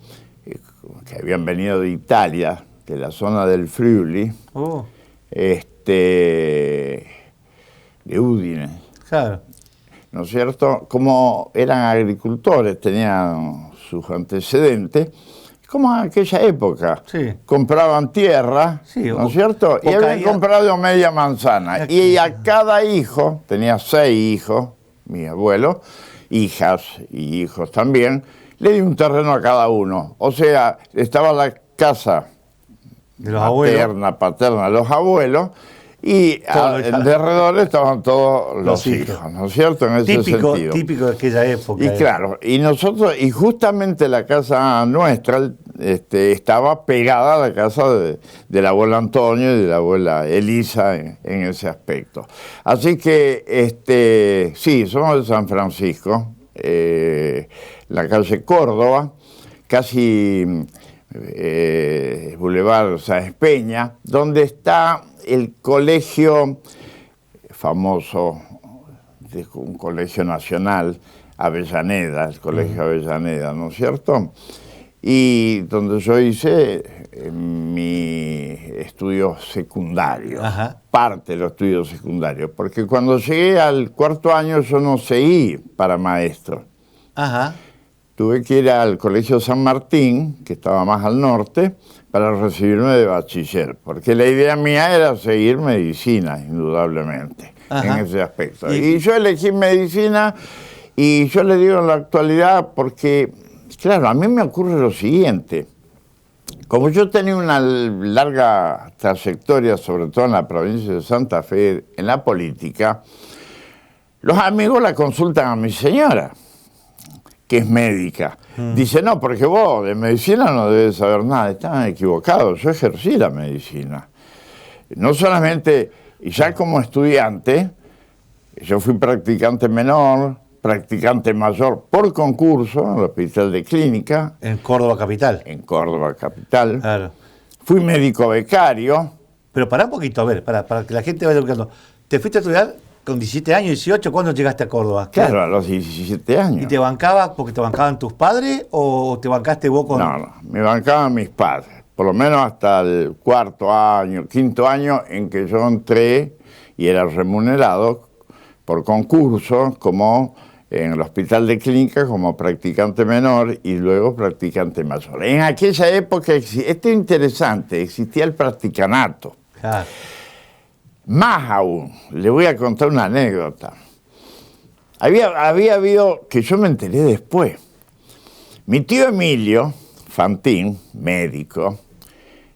que habían venido de Italia, de la zona del Friuli, de Udine, claro, ¿no es cierto?, como eran agricultores, tenían sus antecedentes, como en aquella época, sí, compraban tierra, sí, ¿no es cierto?, y habían comprado media manzana, y a cada hijo, tenía 6 hijos, mi abuelo, hijas y hijos también, le di un terreno a cada uno, o sea, estaba la casa de los abuelos, paterna, los abuelos, y alrededor estaban todos los hijos, ¿no es cierto? En ese sentido. Típico de aquella época. Y claro, y nosotros, y justamente la casa nuestra estaba pegada a la casa del abuelo Antonio y de la abuela Elisa en ese aspecto. Así que, sí, somos de San Francisco, la calle Córdoba, casi Boulevard Sáenz Peña, donde está el colegio famoso, un colegio nacional, Avellaneda, el colegio Avellaneda, ¿no es cierto? Y donde yo hice mi estudio secundario, parte de los estudios secundarios, porque cuando llegué al 4º año yo no seguí para maestro. Tuve que ir al Colegio San Martín, que estaba más al norte, para recibirme de bachiller, porque la idea mía era seguir medicina, indudablemente, en ese aspecto. Y yo elegí medicina, y yo le digo en la actualidad, porque, claro, a mí me ocurre lo siguiente. Como yo tenía una larga trayectoria, sobre todo en la provincia de Santa Fe, en la política, los amigos la consultan a mi señora. que es médica. Dice, no, porque vos de medicina no debes saber nada. Estaban equivocados, yo ejercí la medicina. No solamente, ya como estudiante, yo fui practicante menor, practicante mayor por concurso en el Hospital de Clínica. En Córdoba capital. En Córdoba capital. Claro. Fui médico becario. Pero pará un poquito, a ver, para que la gente vaya buscando. ¿Te fuiste a estudiar con 17 años, 18? ¿Cuándo llegaste a Córdoba? Claro, a los 17 años. ¿Y te bancaba porque te bancaban tus padres o te bancaste vos con...? No, me bancaban mis padres. Por lo menos hasta el quinto año en que yo entré y era remunerado por concurso como en el Hospital de Clínica como practicante menor y luego practicante mayor. En aquella época, esto es interesante, existía el practicanato. Claro. Más aún, le voy a contar una anécdota. Había habido, que yo me enteré después, mi tío Emilio Fantín, médico,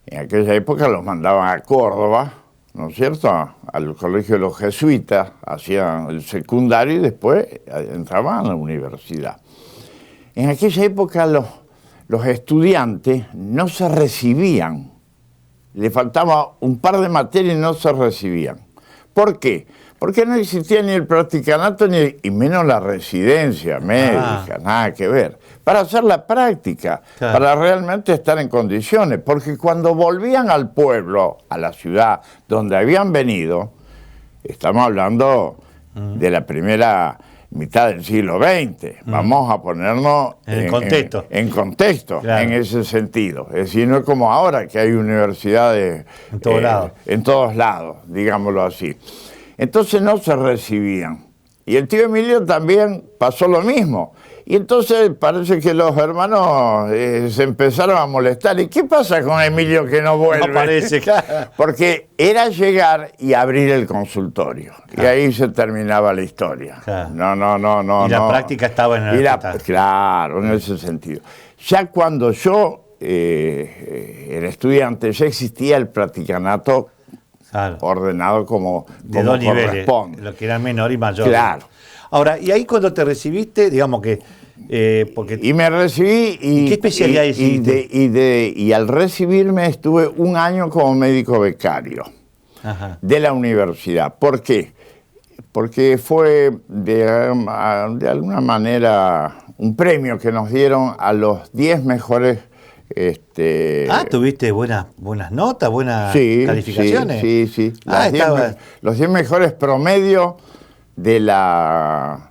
en aquella época los mandaban a Córdoba, ¿no es cierto?, al colegio de los jesuitas, hacían el secundario y después entraban a la universidad. En aquella época los estudiantes no se recibían, le faltaba un par de materias y no se recibían. ¿Por qué? Porque no existía ni el practicanato y menos la residencia médica, nada que ver. Para hacer la práctica, claro, para realmente estar en condiciones. Porque cuando volvían al pueblo, a la ciudad donde habían venido, estamos hablando de la primera mitad del siglo XX, vamos a ponernos en contexto, claro, en ese sentido. Es decir, no es como ahora que hay universidades en todos lados, digámoslo así. Entonces no se recibían. Y el tío Emilio también pasó lo mismo. Y entonces parece que los hermanos se empezaron a molestar. ¿Y qué pasa con Emilio que no vuelve? No parece, claro. Porque era llegar y abrir el consultorio. Claro. Y ahí se terminaba la historia. Claro. No. Y la práctica estaba en el hospital. Claro, en ese sentido. Ya cuando yo era estudiante, ya existía el practicanato, claro, ordenado como de dos niveles, lo que era menor y mayor. Claro. Ahora, y ahí cuando te recibiste, digamos que... porque y me recibí y... ¿Qué especialidad hiciste? Y al recibirme estuve un año como médico becario. Ajá. De la universidad. ¿Por qué? Porque fue de alguna manera un premio que nos dieron a los 10 mejores... ¿tuviste buenas notas, buenas calificaciones? Sí. Los 10 mejores promedios de la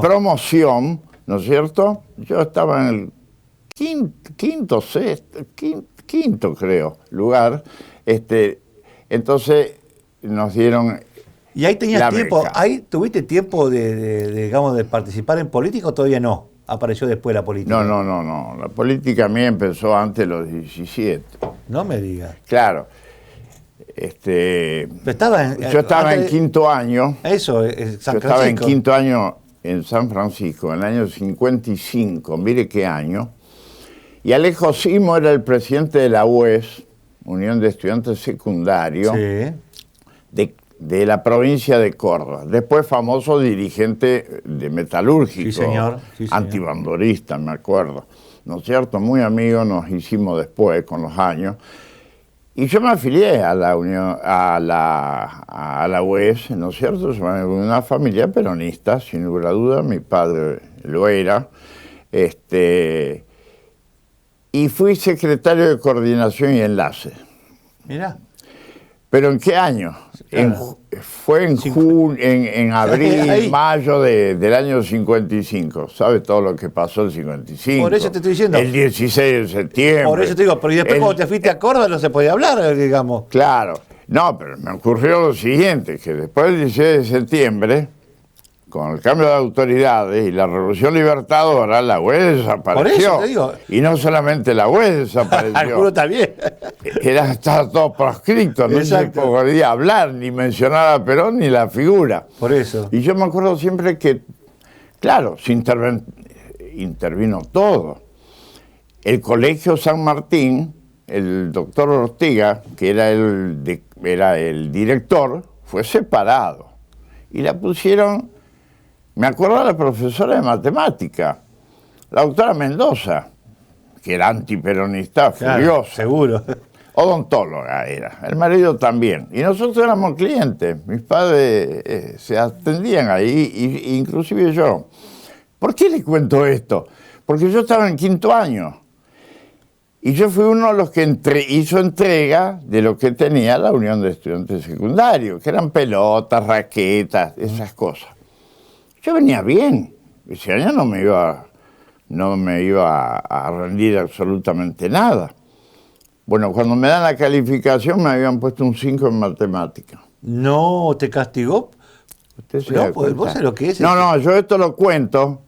promoción, ¿no es cierto? Yo estaba en el quinto creo, lugar. Entonces nos dieron... ¿Y ahí tenías tiempo? ¿Ahí tuviste tiempo digamos, de participar en política o todavía no? ¿Apareció después la política? No. La política a mí empezó antes de los 17. No me digas. Claro. Yo estaba en quinto año. Eso, en San Francisco. Yo estaba en quinto año en San Francisco, en el año 55, mire qué año. Y Alejo Simo era el presidente de la UES, Unión de Estudiantes Secundarios, sí, de la provincia de Córdoba. Después famoso dirigente de metalúrgico, sí, señor. Antibandorista, me acuerdo. ¿No es cierto? Muy amigos nos hicimos después, con los años. Y yo me afilié a la Unión, a la UES, ¿no es cierto? Una familia peronista, sin lugar a duda, mi padre lo era. Y fui secretario de Coordinación y Enlace. Mirá. ¿Pero en qué año? Claro. Fue en abril, mayo del año 55. ¿Sabes todo lo que pasó en el 55? Por eso te estoy diciendo. El 16 de septiembre. Por eso te digo, pero y después cuando te fuiste a Córdoba no se podía hablar, digamos. Claro. No, pero me ocurrió lo siguiente, que después del 16 de septiembre, con el cambio de autoridades y la Revolución Libertadora, la UES desapareció. Por eso te digo. Y no solamente la UES desapareció. Alguno también. Estaba todo proscrito, no se podía hablar, ni mencionar a Perón, ni la figura. Por eso. Y yo me acuerdo siempre que, claro, se intervino todo. El Colegio San Martín, el doctor Ortiga, que era el director, fue separado. Y la pusieron... Me acuerdo de la profesora de matemática, la doctora Mendoza, que era antiperonista Claro, furiosa. seguro. Odontóloga era, el marido también. Y nosotros éramos clientes, mis padres se atendían ahí, inclusive yo. ¿Por qué le cuento esto? Porque yo estaba en 5º año. Y yo fui uno de los que hizo entrega de lo que tenía la Unión de Estudiantes Secundarios, que eran pelotas, raquetas, esas cosas. Yo venía bien. Ese año no me iba a rendir absolutamente nada. Bueno, cuando me dan la calificación me habían puesto un 5 en matemáticas. No, ¿te castigó? ¿Usted se No, da pues, cuenta? ¿vos sabés lo que es? No, yo esto lo cuento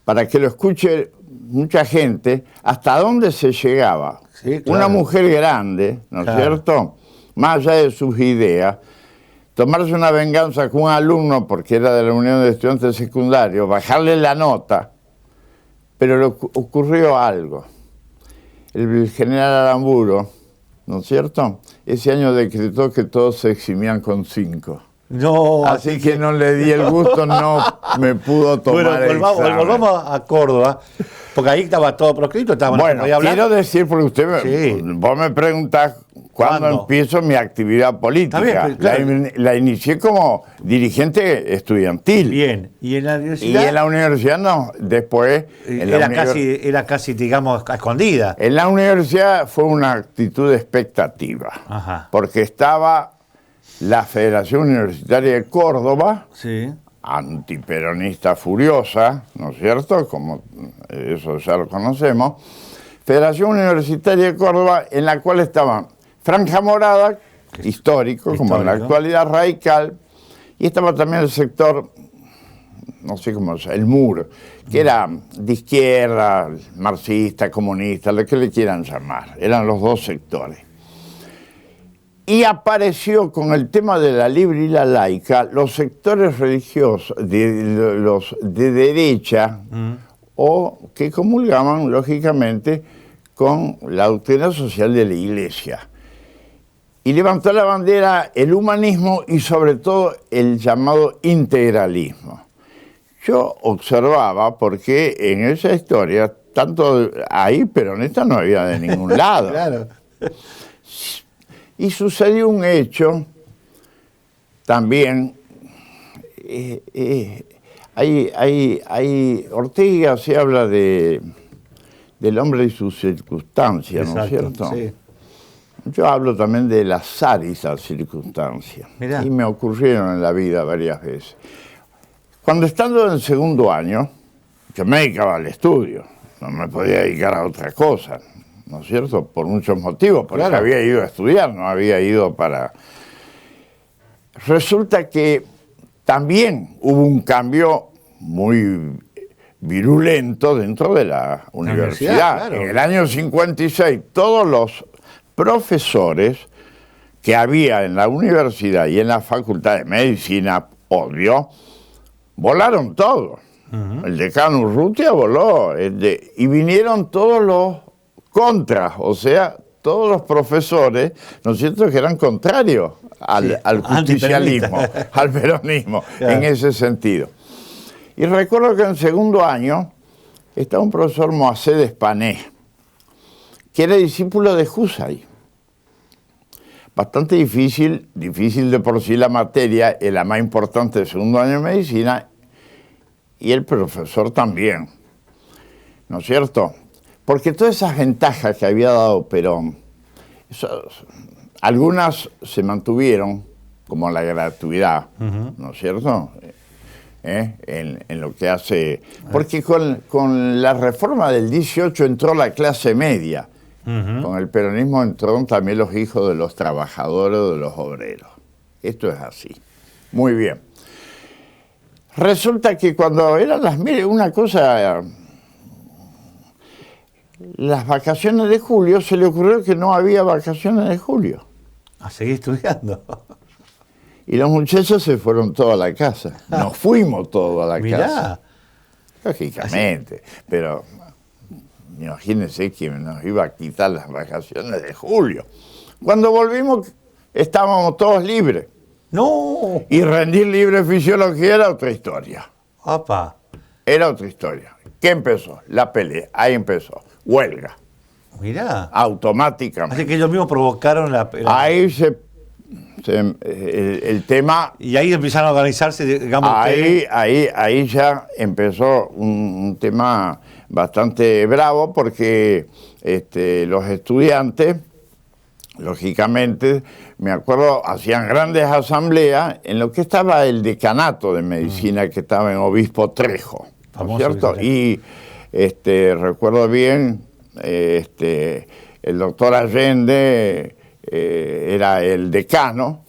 para que lo escuche mucha gente, hasta dónde se llegaba. Sí, claro. Una mujer grande, ¿no es Claro. cierto? Más allá de sus ideas, tomarse una venganza con un alumno porque era de la Unión de Estudiantes Secundarios, bajarle la nota, pero ocurrió algo. El general Aramburu, ¿no es cierto? Ese año decretó que todos se eximían con 5. No, Así que no le di el gusto, no me pudo tomar bueno, el examen. volvamos a Córdoba, porque ahí estaba todo proscrito, estaba no se Bueno, podía hablar. quiero decir, porque Sí. vos me preguntás cuándo ¿Cuándo? empiezo mi actividad política. Está bien, pero claro. La inicié como dirigente estudiantil. Bien, y en la Y universidad en la universidad no, después... en la era casi, digamos, a escondida. En la universidad fue una actitud expectativa, Ajá. porque estaba la Federación Universitaria de Córdoba, Sí. antiperonista furiosa, ¿no es cierto? Como eso ya lo conocemos. Federación Universitaria de Córdoba, en la cual estaban Franja Morada, histórico, como en la Histórico. actualidad radical, y estaba también el sector, no sé cómo se llama, el MUR, que era de izquierda, marxista, comunista, lo que le quieran llamar. Eran los dos sectores. Y apareció con el tema de la libre y la laica los sectores religiosos, los de derecha, o que comulgaban, lógicamente, con la doctrina social de la Iglesia. Y levantó la bandera el humanismo y sobre todo el llamado integralismo. Yo observaba, porque en esa historia, tanto ahí peronista no había de ningún lado. Claro. Y sucedió un hecho también, Ortega se habla del hombre y sus circunstancias, ¿no es Exacto, cierto? sí. Yo hablo también del azar y esas circunstancias. Mirá. Y me ocurrieron en la vida varias veces. Cuando estando en 2º año, yo me dedicaba al estudio, no me podía dedicar a otra cosa, ¿no es cierto? Por muchos motivos, porque Claro. había ido a estudiar, no había ido para... Resulta que también hubo un cambio muy virulento dentro de la universidad. claro. En el año 56, todos los profesores que había en la universidad y en la Facultad de Medicina, obvio, volaron todos. El decano Urrutia voló, y vinieron todos los contras, o sea, todos los profesores, ¿no es cierto?, que eran contrarios al justicialismo, al peronismo, Claro. en ese sentido. Y recuerdo que en 2º año estaba un profesor Moacés Despané, que era discípulo de Husay. Bastante difícil de por sí la materia, es la más importante del 2º año de medicina, y el profesor también, ¿no es cierto? Porque todas esas ventajas que había dado Perón, algunas se mantuvieron, como la gratuidad, ¿no es cierto? En lo que hace... Porque con la reforma del 18 entró la clase media, con el peronismo entraron también los hijos de los trabajadores o de los obreros. Esto es así. Muy bien. Resulta que cuando eran mire, una cosa... Las vacaciones de julio, se le ocurrió que no había vacaciones de julio. A seguir estudiando. Y los muchachos se fueron todos a la casa. Nos fuimos todos a la Mirá. casa. Lógicamente. Pero imagínense que nos iba a quitar las vacaciones de julio. Cuando volvimos estábamos todos libres. No. Y rendir libre fisiología era otra historia. Apa. Era otra historia. ¿Qué empezó? La pelea. Ahí empezó. Huelga. Mirá. Automáticamente. Así que ellos mismos provocaron Ahí el tema. Y ahí empezaron a organizarse, digamos. Ahí ya empezó un tema bastante bravo porque los estudiantes, lógicamente, me acuerdo, hacían grandes asambleas en lo que estaba el decanato de medicina que estaba en Obispo Trejo, ¿no es cierto? Y recuerdo bien, el doctor Allende era el decano,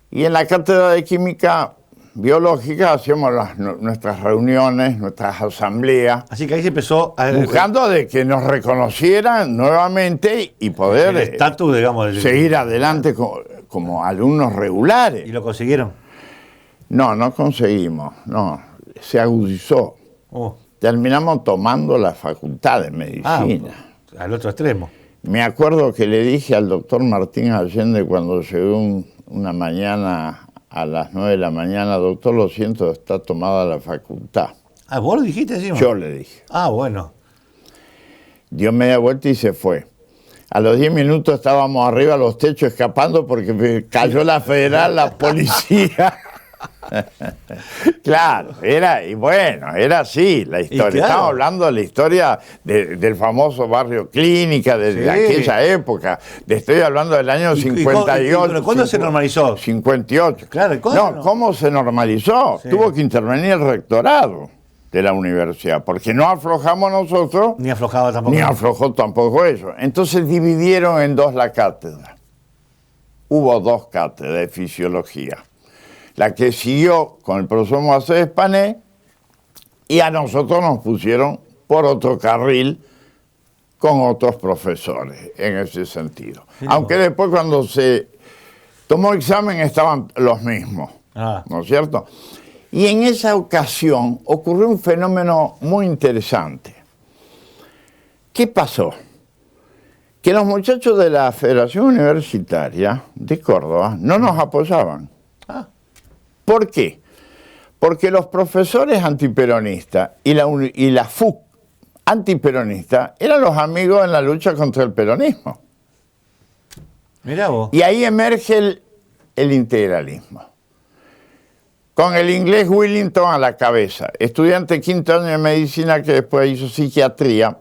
y en la cátedra de química biológica hacíamos nuestras reuniones, nuestras asambleas. Así que ahí se empezó a... buscando de que nos reconocieran nuevamente y poder el estatus, digamos, seguir adelante como alumnos regulares. ¿Y lo consiguieron? No conseguimos, no, se agudizó. Terminamos tomando la facultad de medicina. Al otro extremo. Me acuerdo que le dije al doctor Martín Allende cuando llegó una mañana a las 9 de la mañana, doctor, lo siento, está tomada la facultad. Ah, ¿vos lo dijiste encima? Yo le dije. Ah, bueno. Dio media vuelta y se fue. A los 10 minutos estábamos arriba a los techos escapando porque cayó la federal, la policía. Claro, era así la historia. Claro. Estamos hablando de la historia del famoso barrio Clínica, de aquella época. Estoy hablando del año 58. ¿Cuándo se normalizó? 58. Claro, no, ¿cómo se normalizó? Sí. Tuvo que intervenir el rectorado de la universidad, porque no aflojamos nosotros. Ni aflojaba tampoco. Ni aflojó tampoco ellos. Entonces dividieron en dos la cátedra. Hubo dos cátedras de fisiología. La que siguió con el profesor Moisés Espané, y a nosotros nos pusieron por otro carril con otros profesores en ese sentido. Sí, aunque después cuando se tomó examen estaban los mismos, ¿no es cierto? Y en esa ocasión ocurrió un fenómeno muy interesante. ¿Qué pasó? Que los muchachos de la Federación Universitaria de Córdoba no nos apoyaban. ¿Por qué? Porque los profesores antiperonistas y la FUC antiperonista eran los amigos en la lucha contra el peronismo. Mirá vos. Y ahí emerge el integralismo. Con el inglés Willington a la cabeza, estudiante quinto año de medicina que después hizo psiquiatría,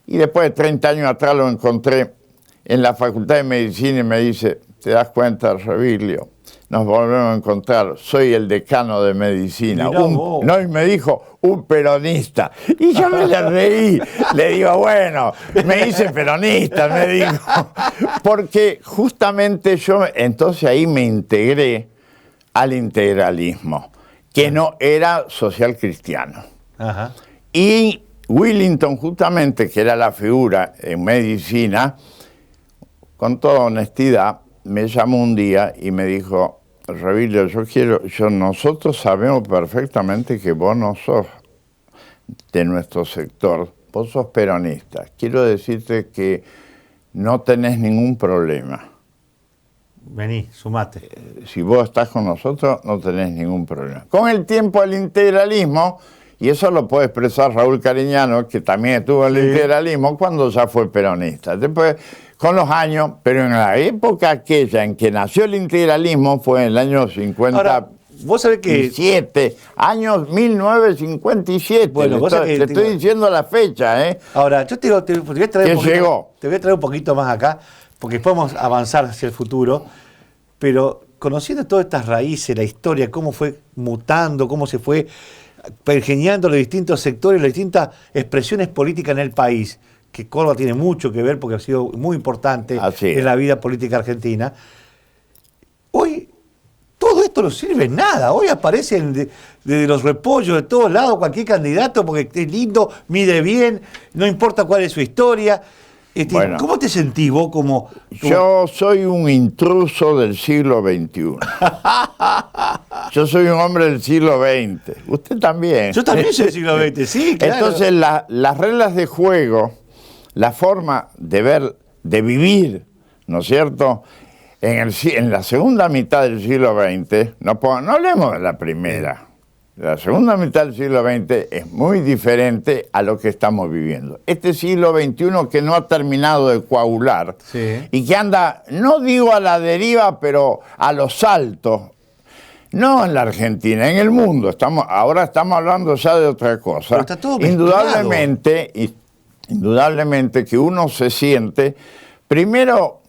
y después de 30 años atrás lo encontré en la Facultad de Medicina y me dice, ¿te das cuenta, Revilio? Nos volvemos a encontrar, soy el decano de medicina. No, y me dijo, un peronista. Y yo me le reí, le digo, bueno, me hice peronista, me dijo. Porque justamente yo, entonces ahí me integré al integralismo, que no era social cristiano. Ajá. Y Willington, justamente, que era la figura en medicina, con toda honestidad, me llamó un día y me dijo, Revilio, nosotros sabemos perfectamente que vos no sos de nuestro sector, vos sos peronista. Quiero decirte que no tenés ningún problema. Vení, sumate. Si vos estás con nosotros, no tenés ningún problema. Con el tiempo el integralismo, y eso lo puede expresar Raúl Cariñano, que también estuvo en el integralismo cuando ya fue peronista. Después, con los años, pero en la época aquella en que nació el integralismo fue en el año 50. Ahora, vos sabés que... años 1957. Bueno, te estoy diciendo la fecha, ¿eh? Ahora, yo te voy a traer te voy a traer un poquito más acá, porque podemos avanzar hacia el futuro, pero conociendo todas estas raíces, la historia, cómo fue mutando, cómo se fue pergeñando los distintos sectores, las distintas expresiones políticas en el país, que Córdoba tiene mucho que ver porque ha sido muy importante en la vida política argentina. Hoy todo esto no sirve en nada. Hoy aparecen desde los repollos de todos lados cualquier candidato porque es lindo, mide bien, no importa cuál es su historia. Bueno, ¿cómo te sentís vos como...? Yo soy un intruso del siglo XXI. Yo soy un hombre del siglo XX. Usted también. Yo también soy del siglo XX, sí, claro. Entonces las reglas de juego, la forma de vivir, ¿no es cierto?, en la segunda mitad del siglo XX, no hablemos de la primera, La segunda mitad del siglo XX es muy diferente a lo que estamos viviendo. Este siglo XXI que no ha terminado de coagular y que anda, no digo a la deriva, pero a los saltos, no en la Argentina, en el mundo. Ahora estamos hablando ya de otra cosa. Pero está todo mezclado. Indudablemente que uno se siente, primero,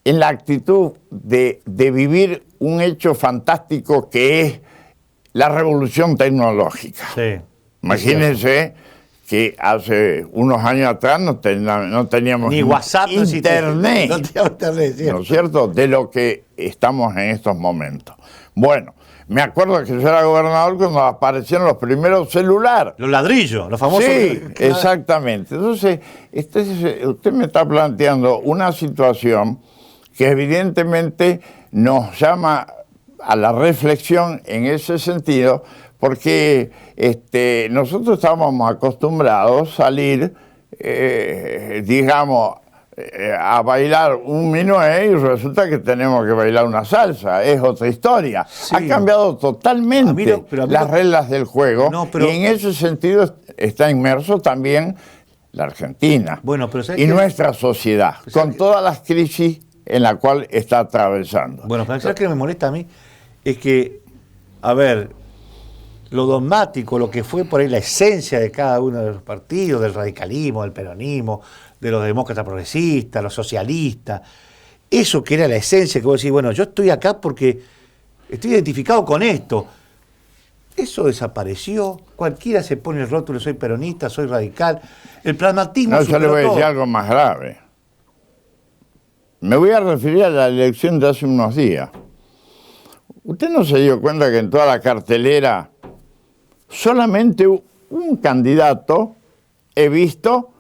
en la actitud de vivir un hecho fantástico que es la revolución tecnológica. Sí. Imagínense que hace unos años atrás no teníamos ni WhatsApp, internet, no teníamos internet, ¿no es cierto? De lo que estamos en estos momentos. Bueno, me acuerdo que yo era gobernador cuando aparecieron los primeros celulares. Los ladrillos, los famosos. Sí, exactamente. Entonces, usted me está planteando una situación que evidentemente nos llama a la reflexión en ese sentido, porque nosotros estábamos acostumbrados a salir, digamos, a bailar un minué y resulta que tenemos que bailar una salsa, es otra historia. Sí. Ha cambiado totalmente las reglas del juego, y en ese sentido está inmerso también la Argentina, y nuestra sociedad, con todas las crisis en la cual está atravesando. Bueno, pero ¿sabes qué me molesta a mí? Es que, a ver, lo dogmático, lo que fue por ahí la esencia de cada uno de los partidos, del radicalismo, del peronismo, de los demócratas progresistas, los socialistas, eso que era la esencia, que vos decís, bueno, yo estoy acá porque estoy identificado con esto. Eso desapareció, cualquiera se pone el rótulo, soy peronista, soy radical, el pragmatismo. No, yo le voy a decir algo más grave. Me voy a referir a la elección de hace unos días. ¿Usted no se dio cuenta que en toda la cartelera solamente un candidato he visto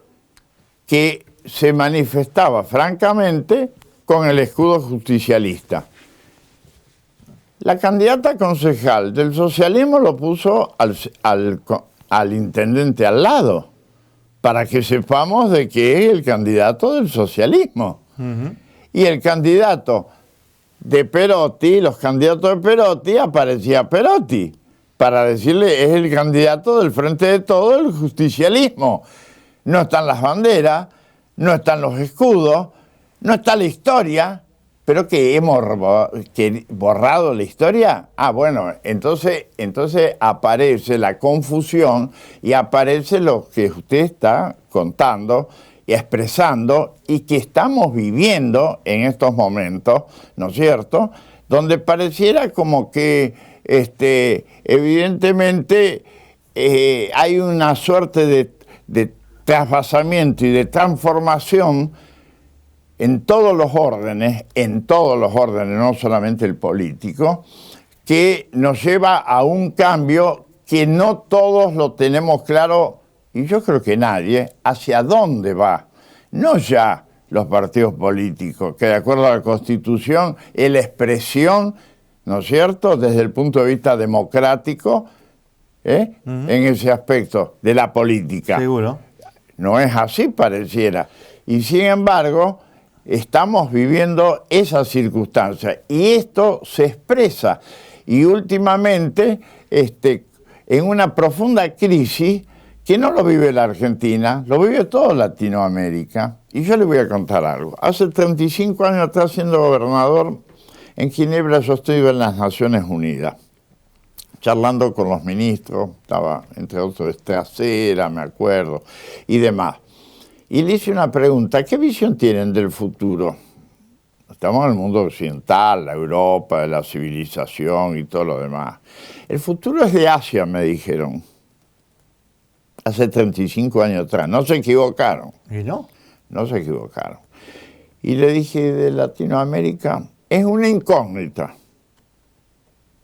que se manifestaba francamente con el escudo justicialista? La candidata concejal del socialismo lo puso al intendente al lado, para que sepamos de que es el candidato del socialismo. Y el candidato de Perotti, los candidatos de Perotti, aparecía Perotti, para decirle, es el candidato del Frente de Todo, el justicialismo. No están las banderas, no están los escudos, no está la historia, pero que hemos borrado la historia. Ah, bueno, entonces aparece la confusión y aparece lo que usted está contando y expresando y que estamos viviendo en estos momentos, ¿no es cierto?, donde pareciera como que evidentemente hay una suerte de trasvasamiento y de transformación en todos los órdenes, no solamente el político, que nos lleva a un cambio que no todos lo tenemos claro, y yo creo que nadie, hacia dónde va. No ya los partidos políticos, que de acuerdo a la Constitución es la expresión, ¿no es cierto?, desde el punto de vista democrático, en ese aspecto de la política. Seguro. No es así, pareciera. Y sin embargo, estamos viviendo esa circunstancia y esto se expresa. Y últimamente, en una profunda crisis que no lo vive la Argentina, lo vive toda Latinoamérica. Y yo le voy a contar algo. Hace 35 años atrás, siendo gobernador, en Ginebra yo estuve en las Naciones Unidas, charlando con los ministros, estaba entre otros Estracera, me acuerdo, y demás. Y le hice una pregunta, ¿qué visión tienen del futuro? Estamos en el mundo occidental, la Europa, la civilización y todo lo demás. El futuro es de Asia, me dijeron. Hace 35 años atrás. No se equivocaron. ¿Y no? No se equivocaron. Y le dije, de Latinoamérica, es una incógnita.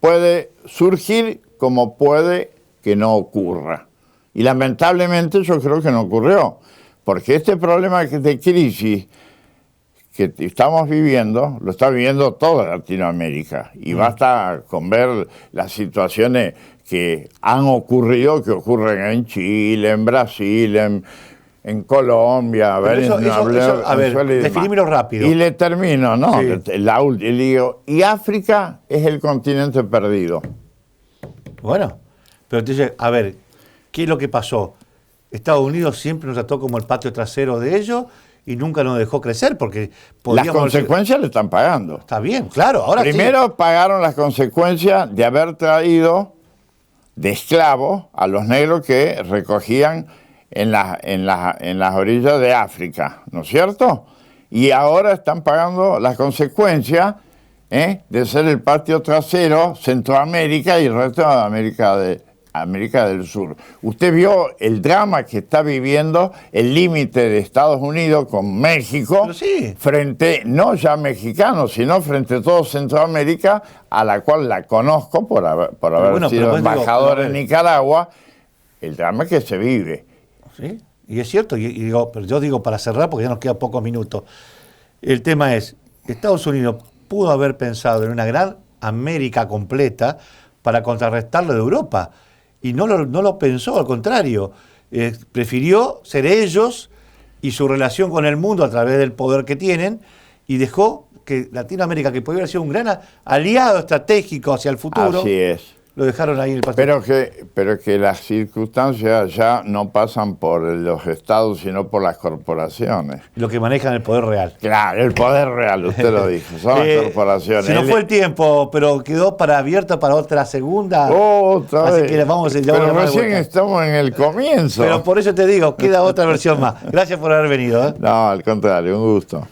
Puede surgir como puede que no ocurra. Y lamentablemente yo creo que no ocurrió. Porque este problema de crisis que estamos viviendo, lo está viviendo toda Latinoamérica. Y basta con ver las situaciones que han ocurrido, que ocurren en Chile, en Brasil, en Colombia, definímelo rápido. Y le termino, ¿no? Sí. Y digo, y África es el continente perdido. Bueno, pero entonces, a ver, ¿qué es lo que pasó? Estados Unidos siempre nos trató como el patio trasero de ellos y nunca nos dejó crecer porque Las podíamos... consecuencias le están pagando. Está bien, claro. Ahora Primero pagaron las consecuencias de haber traído de esclavos a los negros que recogían en las orillas de África, ¿no es cierto? Y ahora están pagando las consecuencias de ser el patio trasero, Centroamérica y el resto de América del Sur. Usted vio el drama que está viviendo el límite de Estados Unidos con México, Pero sí. frente, no ya mexicanos, sino frente a todo Centroamérica, a la cual la conozco por haber bueno, sido pero embajador digo, en Nicaragua, el drama que se vive. Sí, y es cierto, y digo, pero yo digo para cerrar porque ya nos quedan pocos minutos. El tema es, Estados Unidos pudo haber pensado en una gran América completa para contrarrestarlo de Europa. Y no lo pensó, al contrario. Prefirió ser ellos y su relación con el mundo a través del poder que tienen y dejó que Latinoamérica, que podría haber sido un gran aliado estratégico hacia el futuro, Así es. lo dejaron ahí en el paseo. Pero que las circunstancias ya no pasan por los estados, sino por las corporaciones. Lo que manejan el poder real. Claro, el poder real, usted lo dijo, son las corporaciones. Se nos fue el tiempo, pero quedó abierto para otra segunda. Otra Así vez. que vamos a Pero llamar de recién vuelta. estamos en el comienzo. Pero por eso te digo, queda otra versión más. Gracias por haber venido. No, al contrario, un gusto.